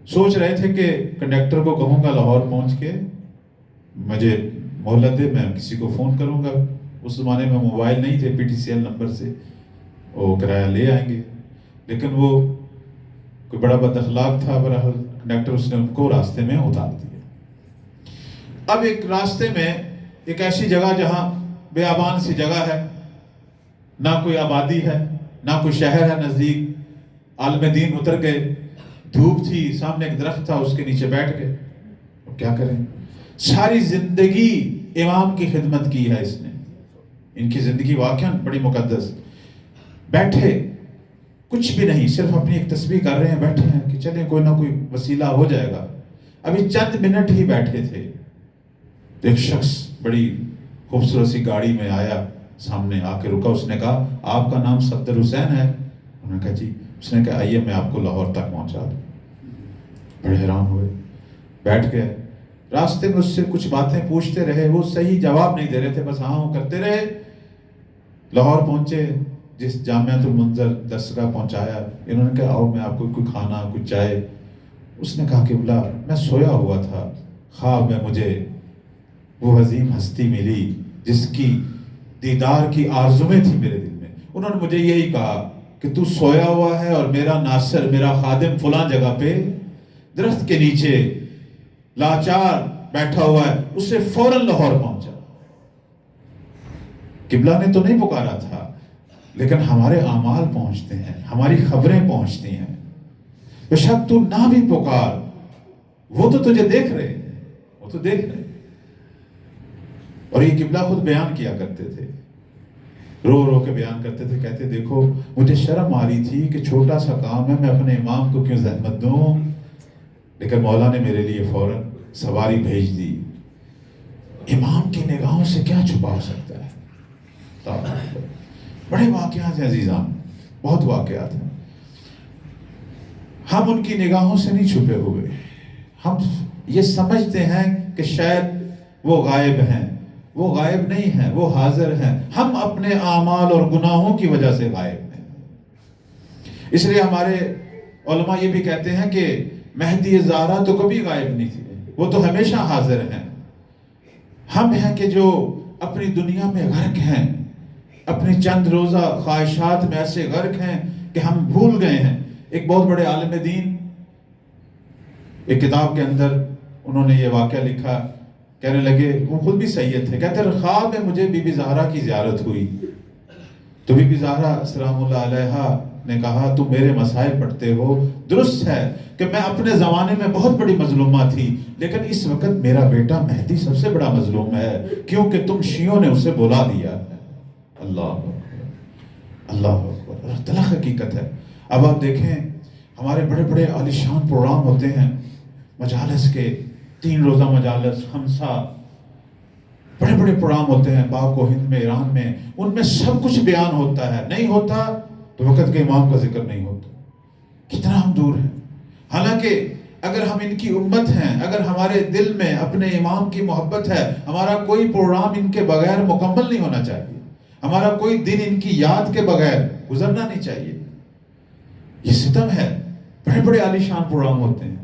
Speaker 1: سوچ رہے تھے کہ کنڈکٹر کو کہوں گا لاہور پہنچ کے مجھے مہلت دے، میں کسی کو فون کروں گا. اس زمانے میں موبائل نہیں تھے، P T C L number سے وہ کرایہ لے آئیں گے. لیکن وہ کوئی بڑا بد اخلاق تھا. بہرحال کنڈکٹر اس نے ان کو راستے میں اتار دیا. اب ایک راستے میں ایک ایسی جگہ جہاں بیابان سی جگہ ہے، نہ کوئی آبادی ہے، نہ کوئی شہر ہے نزدیک. عالم دین اتر گئے، دھوپ تھی، سامنے ایک درخت تھا، اس کے نیچے بیٹھ گئے. اب کیا کریں؟ ساری زندگی امام کی خدمت کی ہے اس نے، ان کی زندگی واقعاً بڑی مقدس. بیٹھے، کچھ بھی نہیں، صرف اپنی ایک تسبیح کر رہے ہیں، بیٹھے ہیں کہ چلیں کوئی نہ کوئی وسیلہ ہو جائے گا. ابھی چند منٹ ہی بیٹھے تھے، ایک شخص بڑی خوبصورت سی گاڑی میں آیا، سامنے آ کے رکا. اس نے کہا آپ کا نام صفدر حسین ہے؟ انہوں نے کہا جی. اس نے کہا آئیے میں آپ کو لاہور تک پہنچا دوں. بڑے حیران ہوئے، بیٹھ گئے. راستے میں اس سے کچھ باتیں پوچھتے رہے، وہ صحیح جواب نہیں دے رہے تھے، بس ہاں کرتے رہے. لاہور پہنچے، جس جامعۃ المنظر درسگاہ پہنچایا. انہوں نے کہا آؤ میں آپ کو کوئی کھانا کوئی چائے. اس نے کہا کہ بلا میں سویا ہوا تھا، خواب میں مجھے وہ عظیم ہستی ملی جس کی دیدار کی آرزویں تھی میرے دل میں. انہوں نے مجھے یہی کہا کہ تو سویا ہوا ہے اور میرا ناصر، میرا خادم فلاں جگہ پہ درخت کے نیچے لاچار بیٹھا ہوا ہے. اس سے فوراً لاہور پہنچا. قبلہ نے تو نہیں پکارا تھا، لیکن ہمارے اعمال پہنچتے ہیں، ہماری خبریں پہنچتی ہیں. بے شک تو نہ بھی پکار، وہ تو تجھے دیکھ رہے ہیں، وہ تو دیکھ رہے ہیں. اور یہ قبلہ خود بیان کیا کرتے تھے، رو رو کے بیان کرتے تھے. کہتے دیکھو مجھے شرم آ رہی تھی کہ چھوٹا سا کام ہے، میں اپنے امام کو کیوں زحمت دوں، لیکن مولا نے میرے لیے فوراً سواری بھیج دی. امام کی نگاہوں سے کیا چھپا ہو سکتا ہے؟ بڑے واقعات ہیں عزیزان، بہت واقعات ہیں. ہم ان کی نگاہوں سے نہیں چھپے ہوئے. ہم یہ سمجھتے ہیں کہ شاید وہ غائب ہیں. وہ غائب نہیں ہیں، وہ حاضر ہیں. ہم اپنے اعمال اور گناہوں کی وجہ سے غائب ہیں. اس لیے ہمارے علماء یہ بھی کہتے ہیں کہ مہدی زہرا تو کبھی غائب نہیں تھی، وہ تو ہمیشہ حاضر ہیں. ہم ہیں کہ جو اپنی دنیا میں غرق ہیں، اپنی چند روزہ خواہشات میں ایسے غرق ہیں کہ ہم بھول گئے ہیں. ایک بہت بڑے عالم دین ایک کتاب کے اندر انہوں نے یہ واقعہ لکھا. کہنے لگے، وہ خود بھی سید تھے، کہتے ہیں خواب میں مجھے بی بی زہرا کی زیارت ہوئی تو بی بی زہرا سلام اللہ علیہا نے کہا تم میرے مسائل پڑھتے ہو، درست ہے کہ میں اپنے زمانے میں بہت بڑی مظلومہ تھی، لیکن اس وقت میرا بیٹا مہدی سب سے بڑا مظلوم ہے کیونکہ تم شیعوں نے اسے بلا دیا. اللہ اکبر، اللہ اکبر. طلع حقیقت ہے. اب آپ دیکھیں ہمارے بڑے بڑے عالیشان پروگرام ہوتے ہیں مجالس کے، 3 روزہ مجالس، 5 بڑے بڑے پروگرام ہوتے ہیں پاک و ہند میں، ایران میں. ان میں سب کچھ بیان ہوتا ہے. نہیں ہوتا تو وقت کے امام کا ذکر نہیں ہوتا. کتنا ہم دور ہیں. حالانکہ اگر ہم ان کی امت ہیں، اگر ہمارے دل میں اپنے امام کی محبت ہے، ہمارا کوئی پروگرام ان کے بغیر مکمل نہیں ہونا چاہیے. ہمارا کوئی دن ان کی یاد کے بغیر گزرنا نہیں چاہیے. یہ ستم ہے. بڑے بڑے عالیشان پروگرام ہوتے ہیں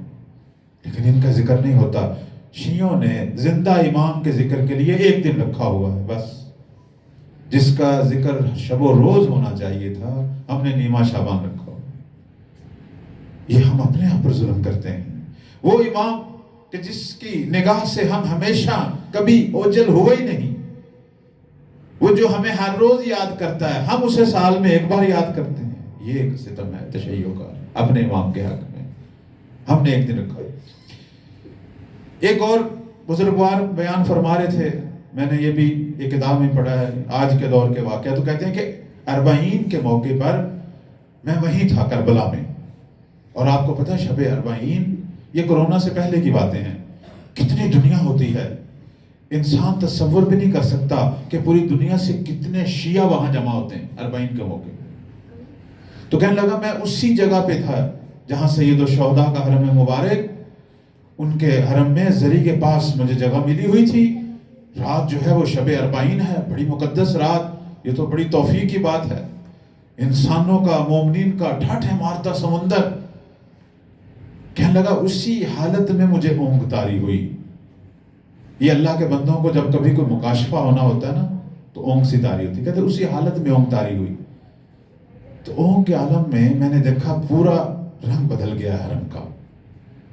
Speaker 1: لیکن ان کا ذکر نہیں ہوتا. شیعوں نے زندہ امام کے ذکر کے لیے ایک دن رکھا ہوا ہے بس، جس کا ذکر شب و روز ہونا چاہیے تھا ہم نے نیما شعبان رکھا ہوا۔ یہ ہم اپنے آپ پر ظلم کرتے ہیں۔ وہ امام کہ جس کی نگاہ سے ہم ہمیشہ کبھی اوجل ہوئے ہی نہیں، وہ جو ہمیں ہر روز یاد کرتا ہے، ہم اسے سال میں ایک بار یاد کرتے ہیں۔ یہ ایک ستم ہے تشیع کا اپنے امام کے حق میں، ہم نے ایک دن رکھا۔ ایک اور بزرگوار بیان فرما رہے تھے، میں نے یہ بھی ایک کتاب میں پڑھا ہے آج کے دور کے واقعہ، تو کہتے ہیں کہ 40 کے موقع پر میں وہیں تھا کربلا میں، اور آپ کو پتہ ہے شب 40 یہ کرونا سے پہلے کی باتیں ہیں، کتنی دنیا ہوتی ہے، انسان تصور بھی نہیں کر سکتا کہ پوری دنیا سے کتنے شیعہ وہاں جمع ہوتے ہیں 40 کے موقع۔ تو کہنے لگا میں اسی جگہ پہ تھا جہاں سید الشہداء کا حرم مبارک، ان کے حرم میں زری کے پاس مجھے جگہ ملی ہوئی تھی۔ رات جو ہے وہ شب 40 ہے، بڑی مقدس رات، یہ تو بڑی توفیق کی بات ہے، انسانوں کا، مومنین کا ٹھاٹھے مارتا سمندر۔ کہنے لگا اسی حالت میں مجھے اونگ طاری ہوئی۔ یہ اللہ کے بندوں کو جب کبھی کوئی مکاشفہ ہونا ہوتا ہے نا تو اونگ سی طاری ہوتی ہے، کہتے اسی حالت میں اونگ طاری ہوئی۔ تو اونگ کے عالم میں نے دیکھا پورا رنگ بدل گیا حرم کا،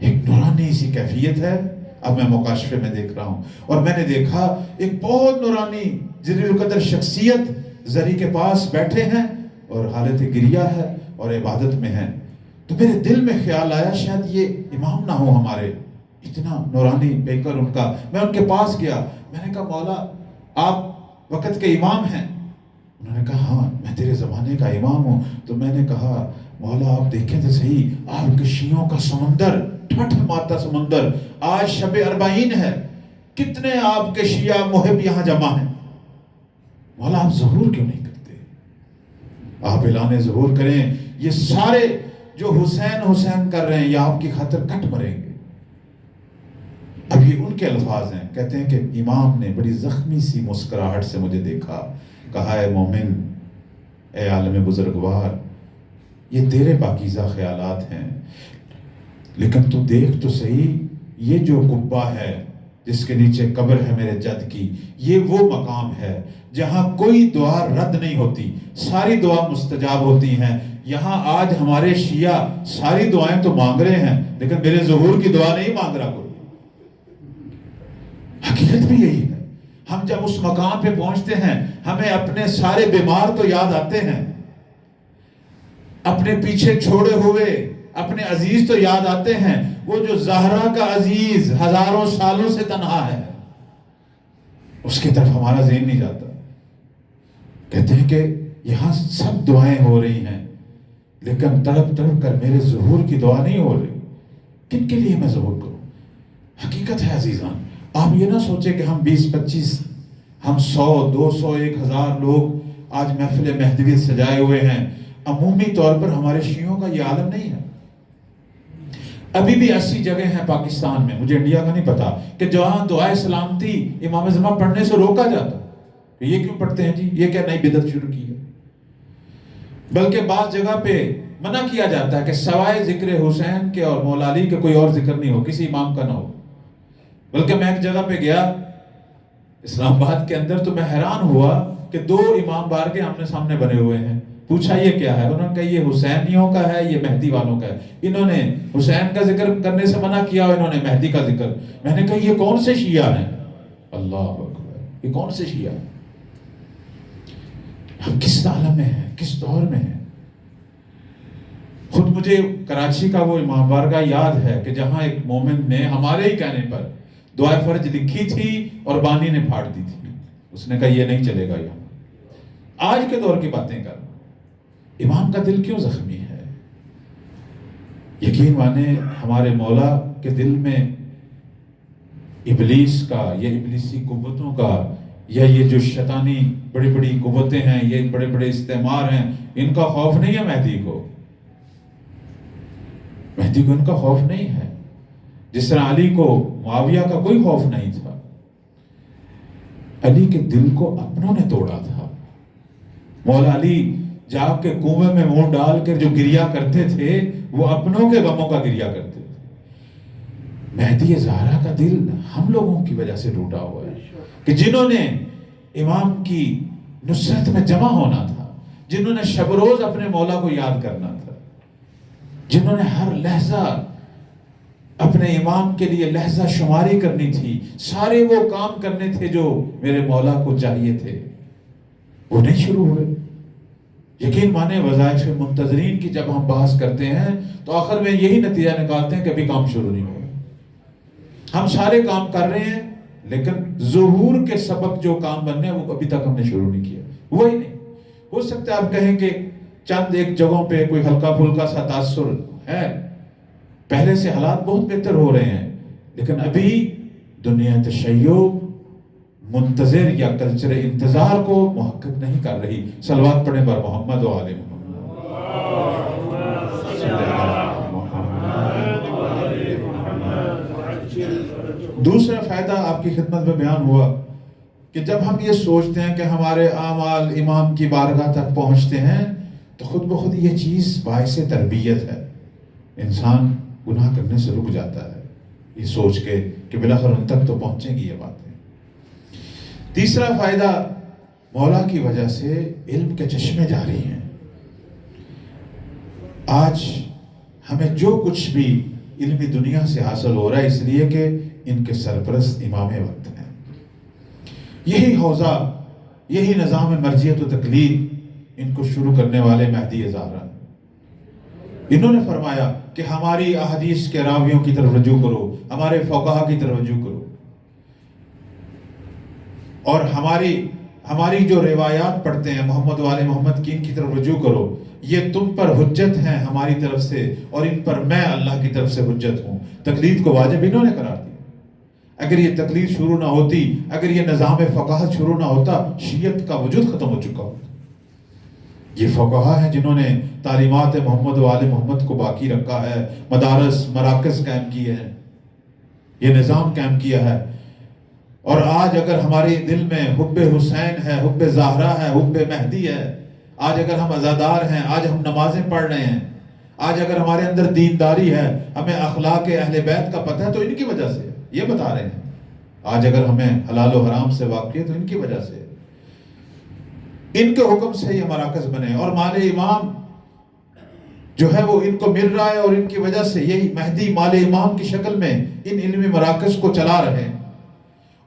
Speaker 1: ایک نورانی سی کیفیت ہے، اب میں مکاشفے میں دیکھ رہا ہوں، اور میں نے دیکھا ایک بہت نورانی جلیل القدر شخصیت زری کے پاس بیٹھے ہیں اور حالت گریہ ہے اور عبادت میں ہیں۔ تو میرے دل میں خیال آیا شاید یہ امام نہ ہو ہمارے، اتنا نورانی پیکر ان کا۔ میں ان کے پاس گیا، میں نے کہا مولا آپ وقت کے امام ہیں؟ انہوں نے کہا ہاں میں تیرے زمانے کا امام ہوں۔ تو میں نے کہا مولا آپ دیکھیں تو صحیح، آپ کے شیعوں کا سمندر، ٹھٹھ مارتا سمندر، آج شب 40 ہے، کتنے آپ کے شیعہ محب یہاں جمع ہیں، مولا آپ ظہور کیوں نہیں کرتے؟ آپ اعلان ظہور کریں، یہ سارے جو حسین حسین کر رہے ہیں یہ آپ کی خاطر کٹ مریں گے۔ اب یہ ان کے الفاظ ہیں، کہتے ہیں کہ امام نے بڑی زخمی سی مسکراہٹ سے مجھے دیکھا، کہا اے مومن، اے عالم بزرگوار، یہ تیرے پاکیزہ خیالات ہیں، لیکن تو دیکھ تو صحیح، یہ جو قبہ ہے جس کے نیچے قبر ہے میرے جد کی، یہ وہ مقام ہے جہاں کوئی دعا رد نہیں ہوتی، ساری دعا مستجاب ہوتی ہیں۔ یہاں آج ہمارے شیعہ ساری دعائیں تو مانگ رہے ہیں لیکن میرے ظہور کی دعا نہیں مانگ رہا کوئی۔ حقیقت بھی یہی ہے، ہم جب اس مقام پہ پہنچتے ہیں ہمیں اپنے سارے بیمار تو یاد آتے ہیں، اپنے پیچھے چھوڑے ہوئے اپنے عزیز تو یاد آتے ہیں، وہ جو زہرا کا عزیز ہزاروں سالوں سے تنہا ہے اس کی طرف ہمارا ذہن نہیں جاتا۔ کہتے ہیں کہ یہاں سب دعائیں ہو رہی ہیں لیکن تڑپ تڑپ کر میرے ظہور کی دعا نہیں ہو رہی۔ کن کے لیے میں ظہور کروں؟ حقیقت ہے عزیزان، آپ یہ نہ سوچیں کہ ہم 20-25 ہم 100 200 1000 لوگ آج محفل مہدویت سجائے ہوئے ہیں، عمومی طور پر ہمارے شیعوں کا یہ عالم نہیں ہے۔ ابھی بھی ایسی جگہ ہیں پاکستان میں، مجھے انڈیا کا نہیں پتا، کہ جہاں دعائے سلامتی امام زمان پڑھنے سے روکا جاتا، یہ کیوں پڑھتے ہیں جی؟ یہ کیا نئی بدعت شروع کی ہے؟ بلکہ بعض جگہ پہ منع کیا جاتا ہے کہ سوائے ذکر حسین کے اور مولا علی کے کوئی اور ذکر نہیں ہو، کسی امام کا نہ ہو۔ بلکہ میں ایک جگہ پہ گیا اسلام آباد کے اندر تو میں حیران ہوا کہ 2 امام بارگاہ آمنے سامنے بنے ہوئے ہیں۔ پوچھا یہ کیا ہے؟ انہوں نے کہا یہ حسینیوں کا ہے، یہ مہدی والوں کا ہے۔ انہوں نے حسین کا ذکر کرنے سے منع کیا اور انہوں نے مہدی کا ذکر۔ میں نے کہا یہ کون سے شیعہ ہیں؟ اللہ اکبر، یہ کون سے شیعہ ہیں؟ ہم کس عالم میں ہیں، کس دور میں ہیں؟ خود مجھے کراچی کا وہ امام بارگاہ یاد ہے کہ جہاں ایک مومن نے ہمارے ہی کہنے پر دعائے فرج لکھی تھی اور بانی نے پھاڑ دی تھی، اس نے کہا یہ نہیں چلے گا یہاں۔ آج کے دور کی باتیں کر، امام کا دل کیوں زخمی ہے؟ یقین مانے ہمارے مولا کے دل میں ابلیس کا یا ابلیسی قوتوں کا یا یہ جو شیطانی بڑی بڑی قوتیں ہیں، یہ بڑے بڑے استعمار ہیں، ان کا خوف نہیں ہے مہدی کو ان کا خوف نہیں ہے، جس طرح علی کو معاویہ کا کوئی خوف نہیں تھا۔ علی کے دل کو اپنوں نے توڑا تھا۔ مولا علی جا کے کنویں میں منہ ڈال کر جو گریہ کرتے تھے وہ اپنوں کے غموں کا گریہ کرتے تھے۔ مہدی زہرا کا دل ہم لوگوں کی وجہ سے ٹوٹا ہوا ہے کہ جنہوں نے امام کی نصرت میں جمع ہونا تھا، جنہوں نے شب روز اپنے مولا کو یاد کرنا تھا، جنہوں نے ہر لحظہ اپنے امام کے لیے لحظہ شماری کرنی تھی، سارے وہ کام کرنے تھے جو میرے مولا کو چاہیے تھے، وہ نہیں شروع ہوئے۔ یقین مانے وظائف منتظرین کی جب ہم بحث کرتے ہیں تو آخر میں یہی نتیجہ نکالتے ہیں کہ ابھی کام شروع نہیں ہوا۔ ہم سارے کام کر رہے ہیں لیکن ظہور کے سبب جو کام بننے ہیں وہ ابھی تک ہم نے شروع نہیں کیا، وہی نہیں۔ ہو سکتا ہے آپ کہیں کہ چند ایک جگہوں پہ کوئی ہلکا پھلکا سا تاثر ہے، پہلے سے حالات بہت بہتر ہو رہے ہیں، لیکن ابھی دنیا تشیع منتظر یا کلچر انتظار کو محقق نہیں کر رہی۔ صلوات پڑھیں بر محمد و آل محمد۔ دوسرا فائدہ آپ کی خدمت میں بیان ہوا کہ جب ہم یہ سوچتے ہیں کہ ہمارے اعمال امام کی بارگاہ تک پہنچتے ہیں تو خود بخود یہ چیز باعث تربیت ہے، انسان گناہ کرنے سے رک جاتا ہے یہ سوچ کے کہ بالاخر ان تک تو پہنچیں گی یہ باتیں۔ تیسرا فائدہ، مولا کی وجہ سے علم کے چشمے جاری ہیں۔ آج ہمیں جو کچھ بھی علمی دنیا سے حاصل ہو رہا ہے اس لیے کہ ان کے سرپرست امام وقت ہیں۔ یہی حوزہ، یہی نظام مرجعیت و تقلید ان کو شروع کرنے والے مہدی زہرا، انہوں نے فرمایا کہ ہماری احادیث کے راویوں کی طرف رجوع کرو، ہمارے فقہا کی طرف رجوع کرو، اور ہماری جو روایات پڑھتے ہیں محمد و آل محمد کی، ان کی طرف رجوع کرو، یہ تم پر حجت ہیں ہماری طرف سے اور ان پر میں اللہ کی طرف سے حجت ہوں۔ تقلید کو واجب انہوں نے قرار دیا۔ اگر یہ تقلید شروع نہ ہوتی، اگر یہ نظام فقاہت شروع نہ ہوتا، شیعت کا وجود ختم ہو چکا ہوتا۔ یہ فقہا ہیں جنہوں نے تعلیمات محمد و آل محمد کو باقی رکھا ہے، مدارس مراکز قائم کیے ہیں، یہ نظام قائم کیا ہے۔ اور آج اگر ہمارے دل میں حب حسین ہے، حب زہرا ہے، حب مہدی ہے، آج اگر ہم عزادار ہیں، آج ہم نمازیں پڑھ رہے ہیں، آج اگر ہمارے اندر دینداری ہے، ہمیں اخلاق اہل بیت کا پتہ ہے تو ان کی وجہ سے، یہ بتا رہے ہیں۔ آج اگر ہمیں حلال و حرام سے واقف ہے تو ان کی وجہ سے، ان کے حکم سے یہ مراکز بنے، اور مال امام جو ہے وہ ان کو مل رہا ہے، اور ان کی وجہ سے یہی مہدی مال امام کی شکل میں ان علمی مراکز کو چلا رہے ہیں۔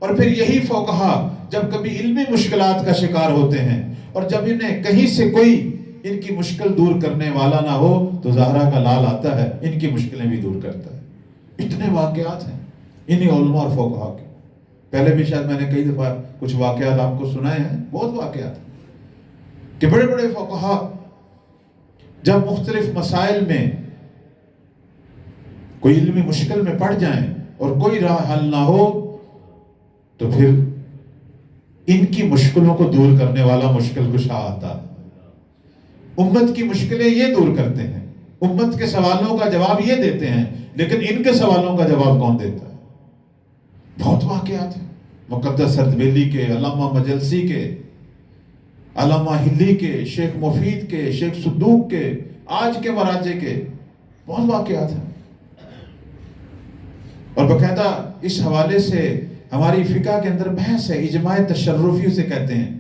Speaker 1: اور پھر یہی فقہا جب کبھی علمی مشکلات کا شکار ہوتے ہیں اور جب انہیں کہیں سے کوئی ان کی مشکل دور کرنے والا نہ ہو تو زہرا کا لال آتا ہے، ان کی مشکلیں بھی دور کرتا ہے۔ اتنے واقعات ہیں انہی علماء اور فقہا کے، پہلے بھی شاید میں نے کئی دفعہ کچھ واقعات آپ کو سنائے ہیں، بہت واقعات ہیں کہ بڑے بڑے فقہا جب مختلف مسائل میں کوئی علمی مشکل میں پڑ جائیں اور کوئی راہ حل نہ ہو تو پھر ان کی مشکلوں کو دور کرنے والا مشکل کشا آتا ہے۔ امت کی مشکلیں یہ دور کرتے ہیں، امت کے سوالوں کا جواب یہ دیتے ہیں، لیکن ان کے سوالوں کا جواب کون دیتا ہے؟ بہت واقعات ہیں، مقدس سردبیلی کے، علامہ مجلسی کے، علامہ ہلی کے، شیخ مفید کے، شیخ صدوق کے، آج کے مراجع کے، بہت واقعات ہیں۔ اور باقاعدہ اس حوالے سے ہماری فقہ کے اندر بحث ہے، اجماع تشرفی اسے کہتے ہیں،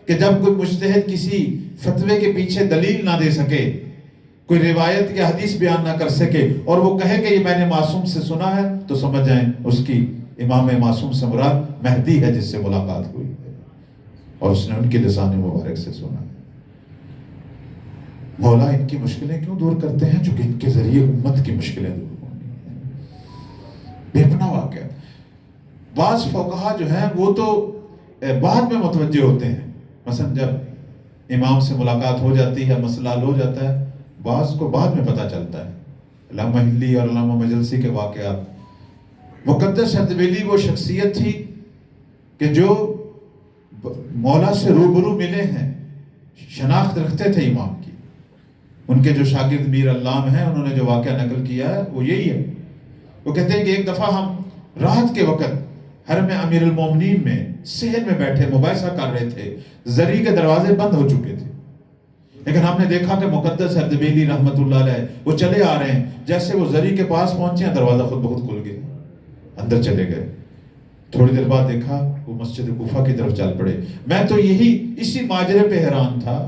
Speaker 1: کہ جب کوئی مجتہد کسی فتوے کے پیچھے دلیل نہ دے سکے، کوئی روایت یا حدیث بیان نہ کر سکے اور وہ کہے کہ یہ میں نے معصوم سے سنا ہے، تو سمجھ جائیں اس کی امام معصوم سے مراد مہدی ہے جس سے ملاقات ہوئی ہے اور اس نے ان کی لسان مبارک سے سنا ہے۔ مولا ان کی مشکلیں کیوں دور کرتے ہیں؟ چونکہ ان کے ذریعے امت کی مشکلیں دور ہونی ہیں۔ بے پناہ واقعہ۔ بعض فقہا جو ہیں وہ تو بعد میں متوجہ ہوتے ہیں، مثلا جب امام سے ملاقات ہو جاتی ہے، مسئلہ حل ہو جاتا ہے، بعض کو بعد میں پتہ چلتا ہے۔ علامہ ہلی اور علامہ مجلسی کے واقعات۔ مقدس سردبیلی وہ شخصیت تھی کہ جو مولا سے روبرو ملے ہیں، شناخت رکھتے تھے امام کی۔ ان کے جو شاگرد میر علام ہیں، انہوں نے جو واقعہ نقل کیا ہے وہ یہی ہے۔ وہ کہتے ہیں کہ ایک دفعہ ہم رات کے وقت حرم امیر المومنین میں صحن میں بیٹھے مباحثہ کر رہے تھے، زری کے دروازے بند ہو چکے تھے، لیکن ہم نے دیکھا کہ مقدس سردبیلی رحمت اللہ علیہ وہ چلے آ رہے ہیں، جیسے وہ زری کے پاس پہنچے ہیں دروازہ خود بخود کھل گیا۔ اندر چلے گئے. تھوڑی دیر بعد دیکھا وہ مسجد کوفہ کی طرف چل پڑے. میں تو اسی ماجرے پہ حیران تھا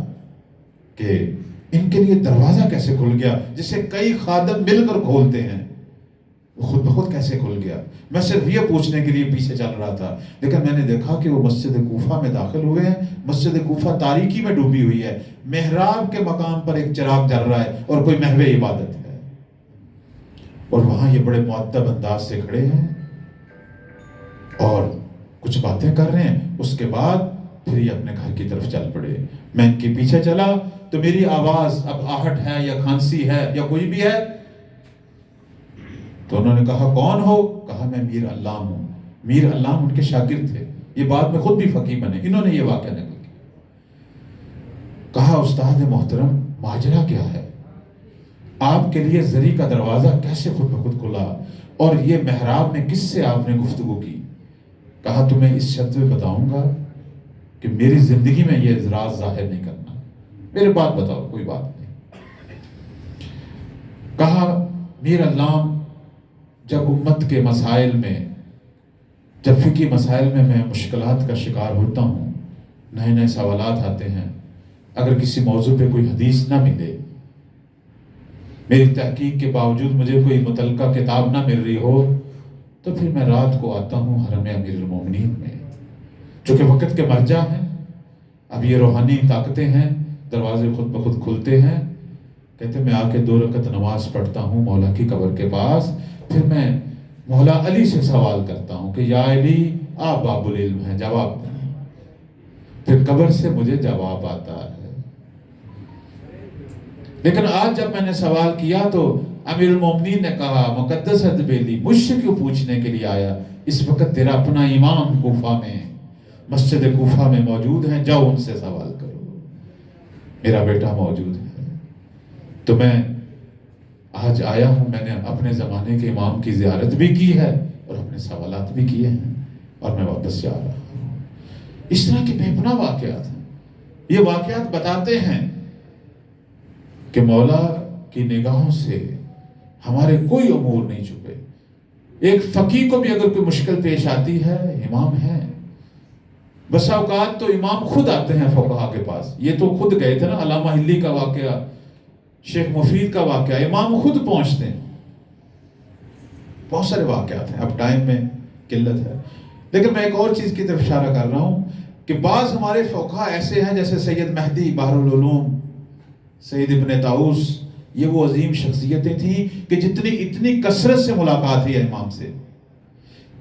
Speaker 1: کہ ان کے لیے دروازہ کیسے کھل گیا جسے کئی خادم مل کر کھولتے ہیں، وہ خود بخود کیسے کھل گیا. میں صرف یہ پوچھنے کے لیے پیچھے چل رہا تھا، لیکن میں نے دیکھا کہ وہ مسجد کوفہ میں داخل ہوئے ہیں. مسجد کوفہ تاریکی میں ڈوبی ہوئی ہے. محراب کے مقام پر ایک چراغ جل رہا ہے اور کوئی محو عبادت ہے، اور وہاں یہ بڑے مؤدب انداز سے کھڑے ہیں اور کچھ باتیں کر رہے ہیں. اس کے بعد پھر یہ اپنے گھر کی طرف چل پڑے. میں ان کے پیچھے چلا تو میری آواز اب آہٹ ہے یا کھانسی ہے یا کوئی بھی ہے، تو انہوں نے کہا کون ہو؟ کہا میں میر علام ہوں. میر علام ان کے شاگرد تھے، یہ بعد میں خود بھی فقیہ بنے. انہوں نے یہ واقعہ نقل کیا. کہا استاد محترم ماجرا کیا ہے؟ آپ کے لیے زری کا دروازہ کیسے خود بخود کھلا اور یہ محراب میں کس سے آپ نے گفتگو کی؟ کہا تمہیں اس شرط میں بتاؤں گا کہ میری زندگی میں یہ راز ظاہر نہیں کرنا. میرے بات بتاؤ، کوئی بات نہیں. کہا میر علام جب امت کے مسائل میں، جب فقہی مسائل میں مشکلات کا شکار ہوتا ہوں، نئے نئے سوالات آتے ہیں، اگر کسی موضوع پہ کوئی حدیث نہ ملے، میری تحقیق کے باوجود مجھے کوئی متعلقہ کتاب نہ مل رہی ہو، تو پھر میں رات کو آتا ہوں حرم امیر المومنین میں. چونکہ وقت کے مرجع ہیں، اب یہ روحانی طاقتیں ہیں، دروازے خود بخود کھلتے ہیں. کہتے میں آ کے 2 رکعت نماز پڑھتا ہوں مولا کی قبر کے پاس. پھر میں مولا علی سے سوال کرتا ہوں کہ یا علی آپ باب العلم ہیں، جواب دیں. پھر قبر سے مجھے جواب آتا ہے. لیکن آج جب میں نے سوال کیا تو امیر المومنین نے کہا مقدس بیلی مجھ سے کیوں پوچھنے کے لیے آیا؟ اس وقت تیرا اپنا امام کوفہ میں، مسجد کوفہ میں موجود ہیں، جاؤ ان سے سوال کرو. میرا بیٹا موجود ہے. تو میں آج آیا ہوں، میں نے اپنے زمانے کے امام کی زیارت بھی کی ہے اور اپنے سوالات بھی کیے ہیں، اور میں واپس جا رہا ہوں. اس طرح کے بے پناہ واقعات ہیں. یہ واقعات بتاتے ہیں کہ مولا کی نگاہوں سے ہمارے کوئی امور نہیں چھپے. ایک فقیہ کو بھی اگر کوئی مشکل پیش آتی ہے، امام ہے. بسا اوقات تو امام خود آتے ہیں فقہا کے پاس. یہ تو خود گئے تھے نا، علامہ ہلی کا واقعہ، شیخ مفید کا واقعہ، امام خود پہنچتے ہیں. بہت سارے واقعات ہیں، اب ٹائم میں قلت ہے. لیکن میں ایک اور چیز کی طرف اشارہ کر رہا ہوں کہ بعض ہمارے فقہا ایسے ہیں جیسے سید مہدی بحر العلوم، سید ابن طاؤس. یہ وہ عظیم شخصیتیں تھیں کہ اتنی کثرت سے ملاقات ہوئی امام سے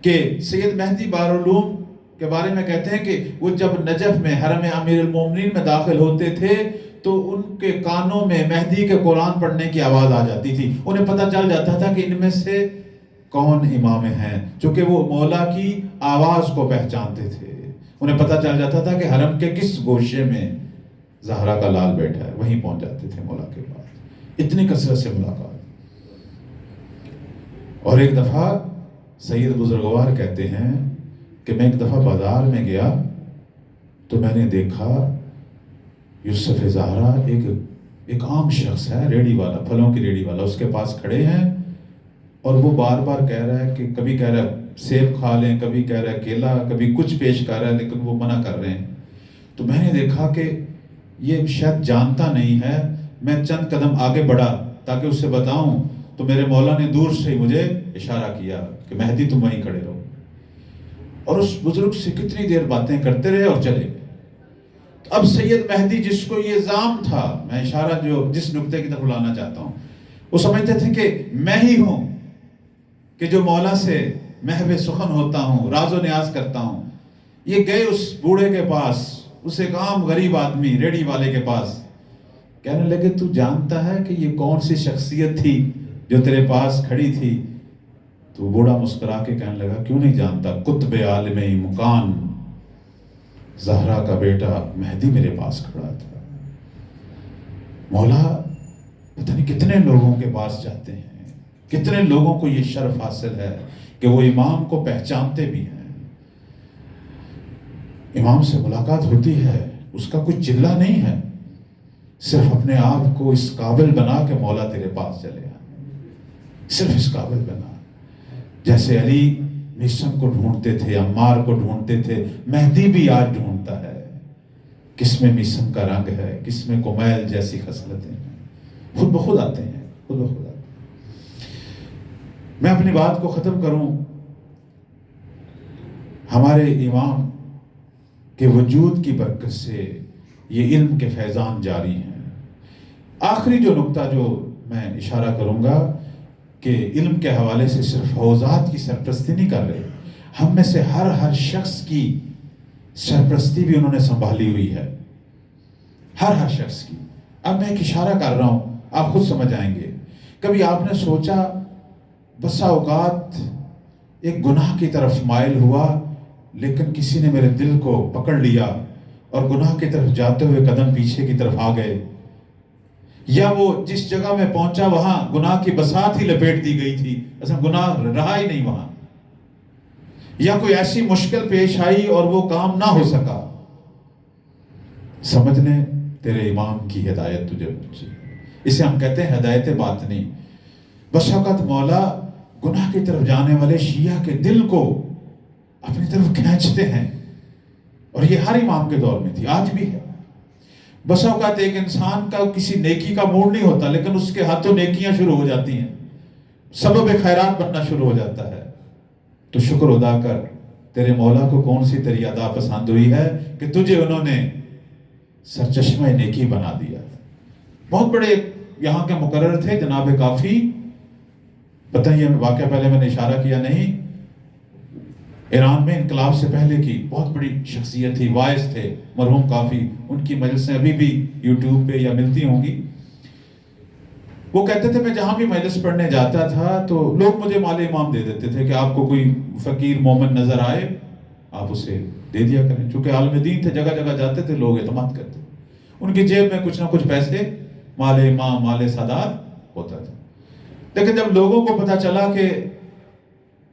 Speaker 1: کہ سید مہدی بحر العلوم کے بارے میں کہتے ہیں کہ وہ جب نجف میں حرم امیر المومنین میں داخل ہوتے تھے تو ان کے کانوں میں مہدی کے قرآن پڑھنے کی آواز آ جاتی تھی. انہیں پتہ چل جاتا تھا کہ ان میں سے کون امام ہیں، چونکہ وہ مولا کی آواز کو پہچانتے تھے. انہیں پتہ چل جاتا تھا کہ حرم کے کس گوشے میں زہرا کا لال بیٹھا ہے، وہیں پہنچ جاتے تھے مولا کے پاس. اتنی کثرت سے ملاقات. اور ایک دفعہ سید بزرگوار کہتے ہیں کہ میں ایک دفعہ بازار میں گیا تو میں نے دیکھا یوسف زہرا ایک عام شخص ہے، ریڑھی والا، پھلوں کی ریڑھی والا، اس کے پاس کھڑے ہیں اور وہ بار بار کہہ رہا ہے کہ کبھی کہہ رہا ہے سیب کھا لیں، کبھی کہہ رہا ہے کیلا، کبھی کچھ پیش کر رہا ہے، لیکن وہ منع کر رہے ہیں. تو میں نے دیکھا کہ یہ شاید جانتا نہیں ہے. میں چند قدم آگے بڑھا تاکہ اس سے بتاؤں، تو میرے مولا نے دور سے ہی مجھے اشارہ کیا کہ مہدی تم وہیں کھڑے رہو. اور اس بزرگ سے کتنی دیر باتیں کرتے رہے اور چلے گئے. اب سید مہدی جس کو یہ زام تھا، میں اشارہ جس نقطے کی طرف لانا چاہتا ہوں، وہ سمجھتے تھے کہ میں ہی ہوں کہ جو مولا سے محو سخن ہوتا ہوں، راز و نیاز کرتا ہوں. یہ گئے اس بوڑھے کے پاس، اس ایک عام غریب آدمی ریڑھی والے کے پاس. کہنے لگے تو جانتا ہے کہ یہ کون سی شخصیت تھی جو تیرے پاس کھڑی تھی؟ تو بوڑھا مسکرا کے کہنے لگا کیوں نہیں جانتا، قطب عالم مکان زہرا کا بیٹا مہدی میرے پاس کھڑا تھا. مولا پتہ نہیں کتنے لوگوں کے پاس جاتے ہیں، کتنے لوگوں کو یہ شرف حاصل ہے کہ وہ امام کو پہچانتے بھی ہیں. امام سے ملاقات ہوتی ہے، اس کا کچھ چلہ نہیں ہے، صرف اپنے آپ کو اس قابل بنا کہ مولا تیرے پاس چلے آئے، صرف اس قابل بنا. جیسے علی میسن کو ڈھونڈتے تھے، عمار کو ڈھونڈتے تھے، مہدی بھی آج ڈھونڈتا ہے کس میں میسن کا رنگ ہے، کس میں کمیل جیسی خصلتیں ہیں، خود بخود آتے ہیں، خود بخود آتے ہیں۔ میں اپنی بات کو ختم کروں، ہمارے امام کے وجود کی برکت سے یہ علم کے فیضان جاری ہیں۔ آخری جو نقطہ جو میں اشارہ کروں گا کہ علم کے حوالے سے صرف حوزات کی سرپرستی نہیں کر رہے، ہم میں سے ہر شخص کی سرپرستی بھی انہوں نے سنبھالی ہوئی ہے، ہر شخص کی۔ اب میں ایک اشارہ کر رہا ہوں، آپ خود سمجھ آئیں گے۔ کبھی آپ نے سوچا، بسا اوقات ایک گناہ کی طرف مائل ہوا، لیکن کسی نے میرے دل کو پکڑ لیا اور گناہ کی طرف جاتے ہوئے قدم پیچھے کی طرف آ گئے، یا وہ جس جگہ میں پہنچا وہاں گناہ کی بساط ہی لپیٹ دی گئی تھی، اصلا گناہ رہا ہی نہیں وہاں، یا کوئی ایسی مشکل پیش آئی اور وہ کام نہ ہو سکا، سمجھ لیں تیرے امام کی ہدایت تجھے پہنچی۔ اسے ہم کہتے ہیں ہدایت باطنی۔ بس اوقات مولا گناہ کی طرف جانے والے شیعہ کے دل کو اپنی طرف کھینچتے ہیں، اور یہ ہر امام کے دور میں تھی، آج بھی ہے۔ بس اوقات ایک انسان کا کسی نیکی کا موڈ نہیں ہوتا، لیکن اس کے ہاتھوں نیکیاں شروع ہو جاتی ہیں، سبب خیرات بننا شروع ہو جاتا ہے۔ تو شکر ادا کر، تیرے مولا کو کون سی تیری ادا پسند ہوئی ہے کہ تجھے انہوں نے سرچشمہ نیکی بنا دیا۔ بہت بڑے یہاں کے مقرر تھے جناب کافی، پتہ یہ واقعہ پہلے میں نے اشارہ کیا نہیں، ایران میں انقلاب سے پہلے کی بہت بڑی شخصیت تھی، وائز تھے مرحوم کافی، ان کی مجلسیں ابھی بھی یوٹیوب پہ یا ملتی ہوں گی۔ وہ کہتے تھے میں جہاں بھی مجلس پڑھنے جاتا تھا تو لوگ مجھے مال امام دے دیتے تھے کہ آپ کو کوئی فقیر مومن نظر آئے آپ اسے دے دیا کریں، چونکہ عالم دین تھے، جگہ جگہ جاتے تھے، لوگ اعتماد کرتے، ان کی جیب میں کچھ نہ کچھ پیسے مال امام مال سادات ہوتا تھا۔ لیکن جب لوگوں کو پتہ چلا کہ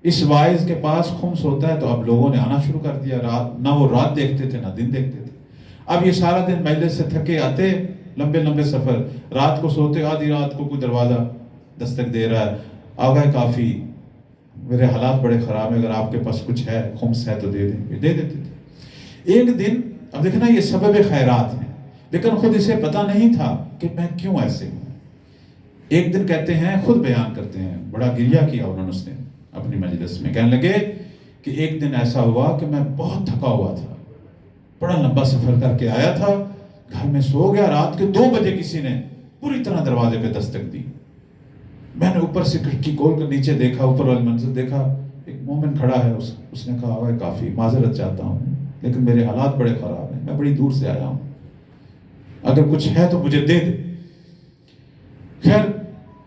Speaker 1: اس وائز کے پاس خمس ہوتا ہے تو اب لوگوں نے آنا شروع کر دیا، نہ وہ رات دیکھتے تھے نہ دن دیکھتے تھے۔ اب یہ سارا دن مجلس سے تھکے آتے، لمبے لمبے سفر، رات کو سوتے، آدھی رات کو کوئی دروازہ دستک دے رہا ہے، آ گئے کافی، میرے حالات بڑے خراب ہیں، اگر آپ کے پاس کچھ ہے خمس ہے تو دے دیں، دے دیتے تھے۔ ایک دن، اب دیکھنا یہ سبب خیرات ہیں، لیکن خود اسے پتہ نہیں تھا کہ میں کیوں ایسے ہوں۔ ایک دن کہتے ہیں، خود بیان کرتے ہیں، بڑا گریہ کیا انہوں نے اس نے اپنی مجلس میں، کہنے لگے کہ ایک دن ایسا ہوا کہ میں بہت تھکا ہوا تھا، بڑا لمبا سفر کر کے آیا تھا، گھر میں سو گیا، رات کے 2 بجے کسی نے پوری طرح دروازے پہ دستک دی۔ میں نے اوپر سے کھڑکی کھول کر نیچے دیکھا، اوپر والی منزل دیکھا، ایک مومن کھڑا ہے، اس نے کہا ہے کافی معذرت چاہتا ہوں لیکن میرے حالات بڑے خراب ہیں، میں بڑی دور سے آیا ہوں، اگر کچھ ہے تو مجھے دے دے۔ خیر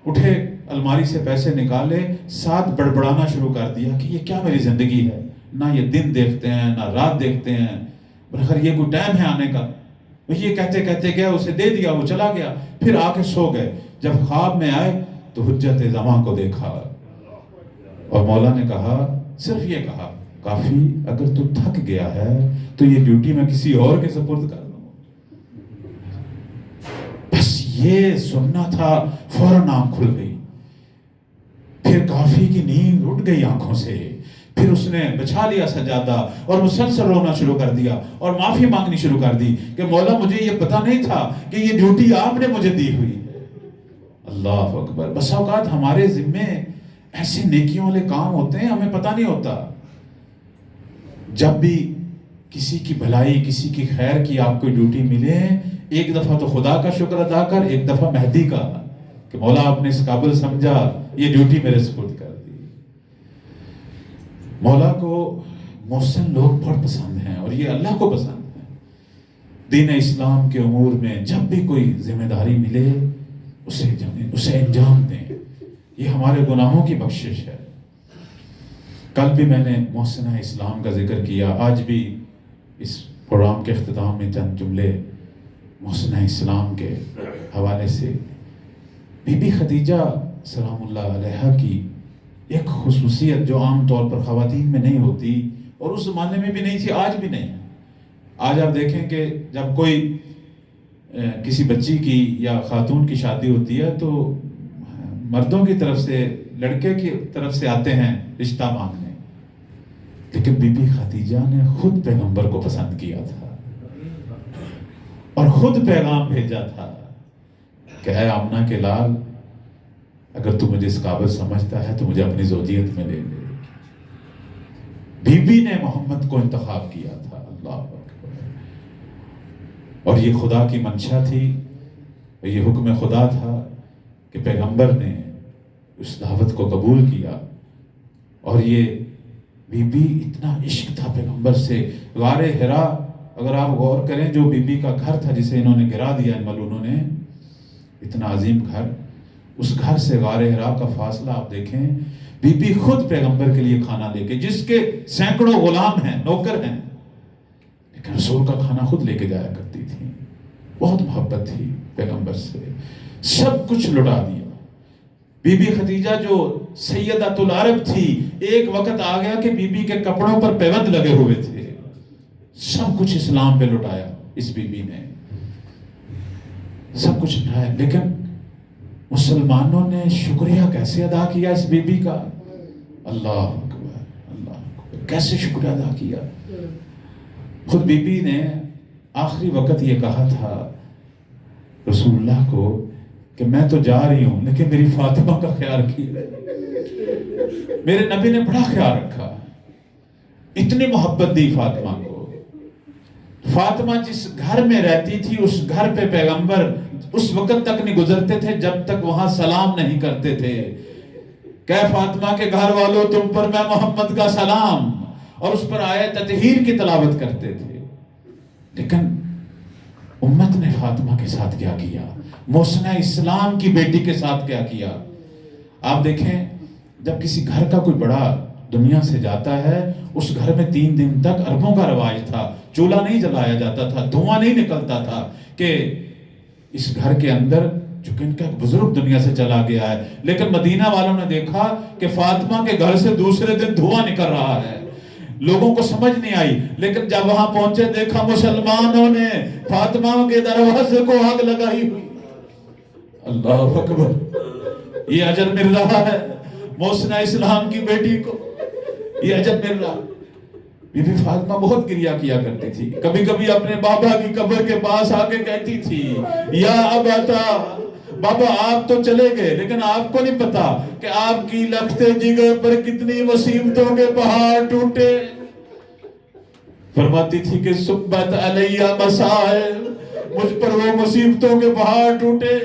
Speaker 1: اٹھے، الماری سے پیسے نکالے، ساتھ بڑبڑانا شروع کر دیا کہ یہ کیا میری زندگی ہے، نہ یہ دن دیکھتے ہیں نہ رات دیکھتے ہیں، بلکہ یہ کوئی ٹائم ہے آنے کا۔ یہ کہتے کہتے گیا، اسے دے دیا، وہ چلا گیا، پھر آ کے سو گئے۔ جب خواب میں آئے تو حجت زماں کو دیکھا اور مولا نے کہا، صرف یہ کہا، کافی اگر تو تھک گیا ہے تو یہ ڈیوٹی میں کسی اور کے سپرد کر دوں۔ بس یہ سننا تھا، فوراً آنکھ کھل گئی، پھر کافی کی نیند اٹھ گئی آنکھوں سے، پھر اس نے بچھا لیا سجادہ اور مسلسل رونا شروع کر دیا اور معافی مانگنی شروع کر دی کہ مولا مجھے یہ پتہ نہیں تھا کہ یہ ڈیوٹی آپ نے مجھے دی ہوئی ہے۔ اللہ اکبر۔ بس اوقات ہمارے ذمے ایسے نیکیوں والے کام ہوتے ہیں، ہمیں پتہ نہیں ہوتا۔ جب بھی کسی کی بھلائی، کسی کی خیر کی آپ کو ڈیوٹی ملے، ایک دفعہ تو خدا کا شکر ادا کر، ایک دفعہ مہدی کا، کہ مولا آپ نے اس قابل سمجھا، یہ ڈیوٹی میرے سپرد کر دی۔ مولا کو محسن لوگ بہت پسند ہیں اور یہ اللہ کو پسند ہے۔ دین اسلام کے امور میں جب بھی کوئی ذمہ داری ملے اسے انجام دیں، یہ ہمارے گناہوں کی بخشش ہے۔ کل بھی میں نے محسنہ اسلام کا ذکر کیا، آج بھی اس پروگرام کے اختتام میں چند جملے محسنہ اسلام کے حوالے سے۔ بی بی خدیجہ سلام اللہ علیہا کی ایک خصوصیت جو عام طور پر خواتین میں نہیں ہوتی، اور اس زمانے میں بھی نہیں تھی، آج بھی نہیں ہے۔ آج آپ دیکھیں کہ جب کوئی کسی بچی کی یا خاتون کی شادی ہوتی ہے تو مردوں کی طرف سے، لڑکے کی طرف سے آتے ہیں رشتہ مانگنے، لیکن بی بی خدیجہ نے خود پیغمبر کو پسند کیا تھا اور خود پیغام بھیجا تھا کہ اے آمنہ کے لال، اگر تو مجھے اس قابل سمجھتا ہے تو مجھے اپنی زوجیت میں لے لے۔ بی بی نے محمد کو انتخاب کیا تھا۔ اللہ اکبر۔ اور یہ خدا کی منشا تھی، یہ حکم خدا تھا کہ پیغمبر نے اس دعوت کو قبول کیا۔ اور یہ بی بی اتنا عشق تھا پیغمبر سے۔ غار حرا اگر آپ غور کریں، جو بی بی کا گھر تھا جسے انہوں نے گرا دیا ان ملعونوں نے، اتنا عظیم گھر، اس گھر سے غار حرا کا فاصلہ آپ دیکھیں۔ بی بی خود پیغمبر کے لیے کھانا لے کے، جس کے سینکڑوں غلام ہیں، نوکر ہیں، لیکن رسول کا کھانا خود لے کے جایا کرتی تھی۔ بہت محبت تھی پیغمبر سے، سب کچھ لٹا دیا۔ بی بی خدیجہ جو سیدۃ العرب تھی، ایک وقت آ گیا کہ بی بی کے کپڑوں پر پیوند لگے ہوئے تھے، سب کچھ اسلام پہ لٹایا اس بی بی نے، سب کچھ لٹایا۔ لیکن مسلمانوں نے شکریہ کیسے ادا کیا اس بی بی کا؟ اللہ اکبر، اللہ اکبر، کیسے شکریہ ادا کیا؟ خود بی بی نے آخری وقت یہ کہا تھا رسول اللہ کو کہ میں تو جا رہی ہوں لیکن میری فاطمہ کا خیال کیا۔ میرے نبی نے بڑا خیال رکھا، اتنی محبت دی فاطمہ کو۔ فاطمہ جس گھر میں رہتی تھی اس گھر پہ پیغمبر اس وقت تک نہیں گزرتے تھے جب تک وہاں سلام نہیں کرتے تھے کہ فاطمہ کے گھر والوں تم پر میں محمد کا سلام، اور اس پر آیت تطہیر کی تلاوت کرتے تھے۔ لیکن امت نے فاطمہ کے ساتھ کیا کیا، محسنہ اسلام کی بیٹی کے ساتھ کیا کیا؟ آپ دیکھیں، جب کسی گھر کا کوئی بڑا دنیا سے جاتا ہے، اس گھر میں 3 دن تک عربوں کا رواج تھا، چولہا نہیں جلایا جاتا تھا، دھواں نہیں نکلتا تھا کہ اس گھر کے اندر چونکہ ان کا ایک بزرگ دنیا سے چلا گیا ہے۔ لیکن مدینہ والوں نے دیکھا کہ فاطمہ کے گھر سے دوسرے دن دھواں نکل رہا ہے، لوگوں کو سمجھ نہیں آئی۔ لیکن جب وہاں پہنچے دیکھا مسلمانوں نے فاطمہ کے دروازے کو آگ لگائی ہوئی۔ اللہ اکبر، یہ اجر مل رہا ہے محسنہ اسلام کی بیٹی کو، یہ اجر مل رہا۔ بی بی فاطمہ بہت گریہ کیا کرتی تھی، کبھی کبھی اپنے بابا کی قبر کے پاس آ کے کہتی تھی یا اباتا، بابا آپ تو چلے گئے لیکن آپ کو نہیں پتا کہ آپ کی لختے جگر پر کتنی مصیبتوں کے پہاڑ ٹوٹے۔ فرماتی تھی کہ سبت علیہ مسائل، مجھ پر وہ مصیبتوں کے پہاڑ ٹوٹے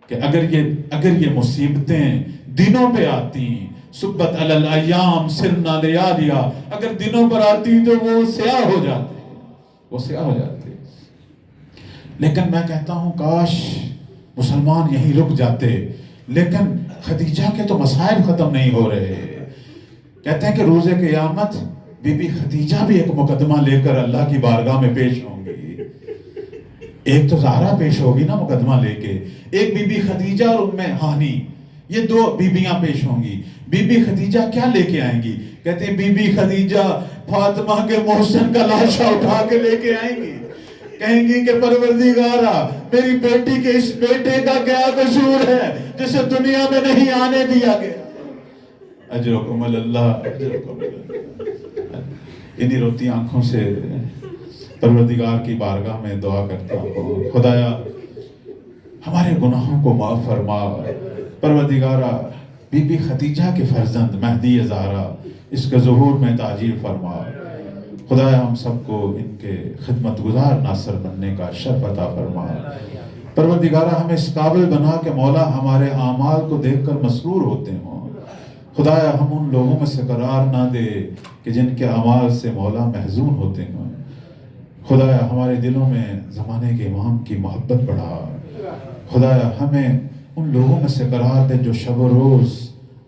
Speaker 1: کہ اگر یہ مصیبتیں دنوں پہ آتی، سبت علی الایام سرنا لیالیا، اگر دنوں پر آتی تو وہ سیاہ ہو جاتے۔ لیکن میں کہتا ہوں کاش مسلمان یہیں رک جاتے، لیکن خدیجہ کے تو مسائل ختم نہیں ہو رہے۔ کہتے ہیں کہ روز قیامت بی بی خدیجہ بھی ایک مقدمہ لے کر اللہ کی بارگاہ میں پیش ہوں گی۔ ایک تو زہرا پیش ہوگی نا مقدمہ لے کے، ایک بی بی خدیجہ اور ام ہانی، یہ 2 بیویاں پیش ہوں گی۔ بی بی خدیجہ کیا لے کے آئیں گی؟ کہتے ہیں بی بی خدیجہ فاطمہ کے محسن کا لاشا اٹھا کے لے کے آئیں گی، کہیں گی کہ پروردگارا میری بیٹی کے اس بیٹے کا کیا قصور ہے جسے دنیا میں نہیں آنے دیا گیا۔ اجرکم اللہ، اجرکم اللہ۔ انہی روتی آنکھوں سے پروردگار کی بارگاہ میں دعا کرتا ہوں، خدایا ہمارے گناہوں کو معاف فرما۔ پروردگارا بی بی خدیجہ کے فرزند مہدی زہرا اس کے ظہور میں تعجیل فرما۔ خدایا ہم سب کو ان کے خدمت گزار ناصر بننے کا شرف عطا فرما۔ پروردگارا ہمیں اس قابل بنا کہ مولا ہمارے اعمال کو دیکھ کر مسرور ہوتے ہوں۔ خدایا ہم ان لوگوں میں سے قرار نہ دے کہ جن کے اعمال سے مولا محزون ہوتے ہیں۔ خدایا ہمارے دلوں میں زمانے کے امام کی محبت بڑھا۔ خدایا ہمیں ان لوگوں میں سے قرار دے جو شب و روز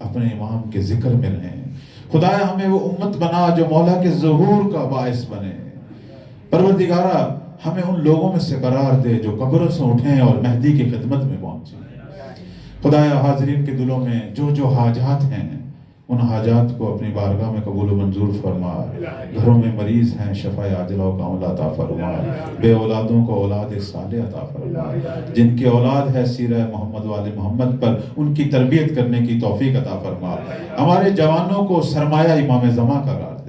Speaker 1: اپنے امام کے ذکر میں رہیں۔ خدایا ہمیں وہ امت بنا جو مولا کے ظہور کا باعث بنے۔ پروردگارا ہمیں ان لوگوں میں سے قرار دے جو قبروں سے اٹھیں اور مہدی کی خدمت میں پہنچیں۔ خدایا حاضرین کے دلوں میں جو حاجات ہیں ان حاجات کو اپنی بارگاہ میں قبول و منظور فرما۔ گھروں میں مریض ہیں، شفاء عاجلہ و کاملہ عطا فرما۔ بے اولادوں کو اولاد صالح عطا فرما۔ جن کی اولاد ہے سیرہ محمد وآل محمد پر ان کی تربیت کرنے کی توفیق عطا فرما۔ ہمارے جوانوں کو سرمایہ امام زمان قرار دے۔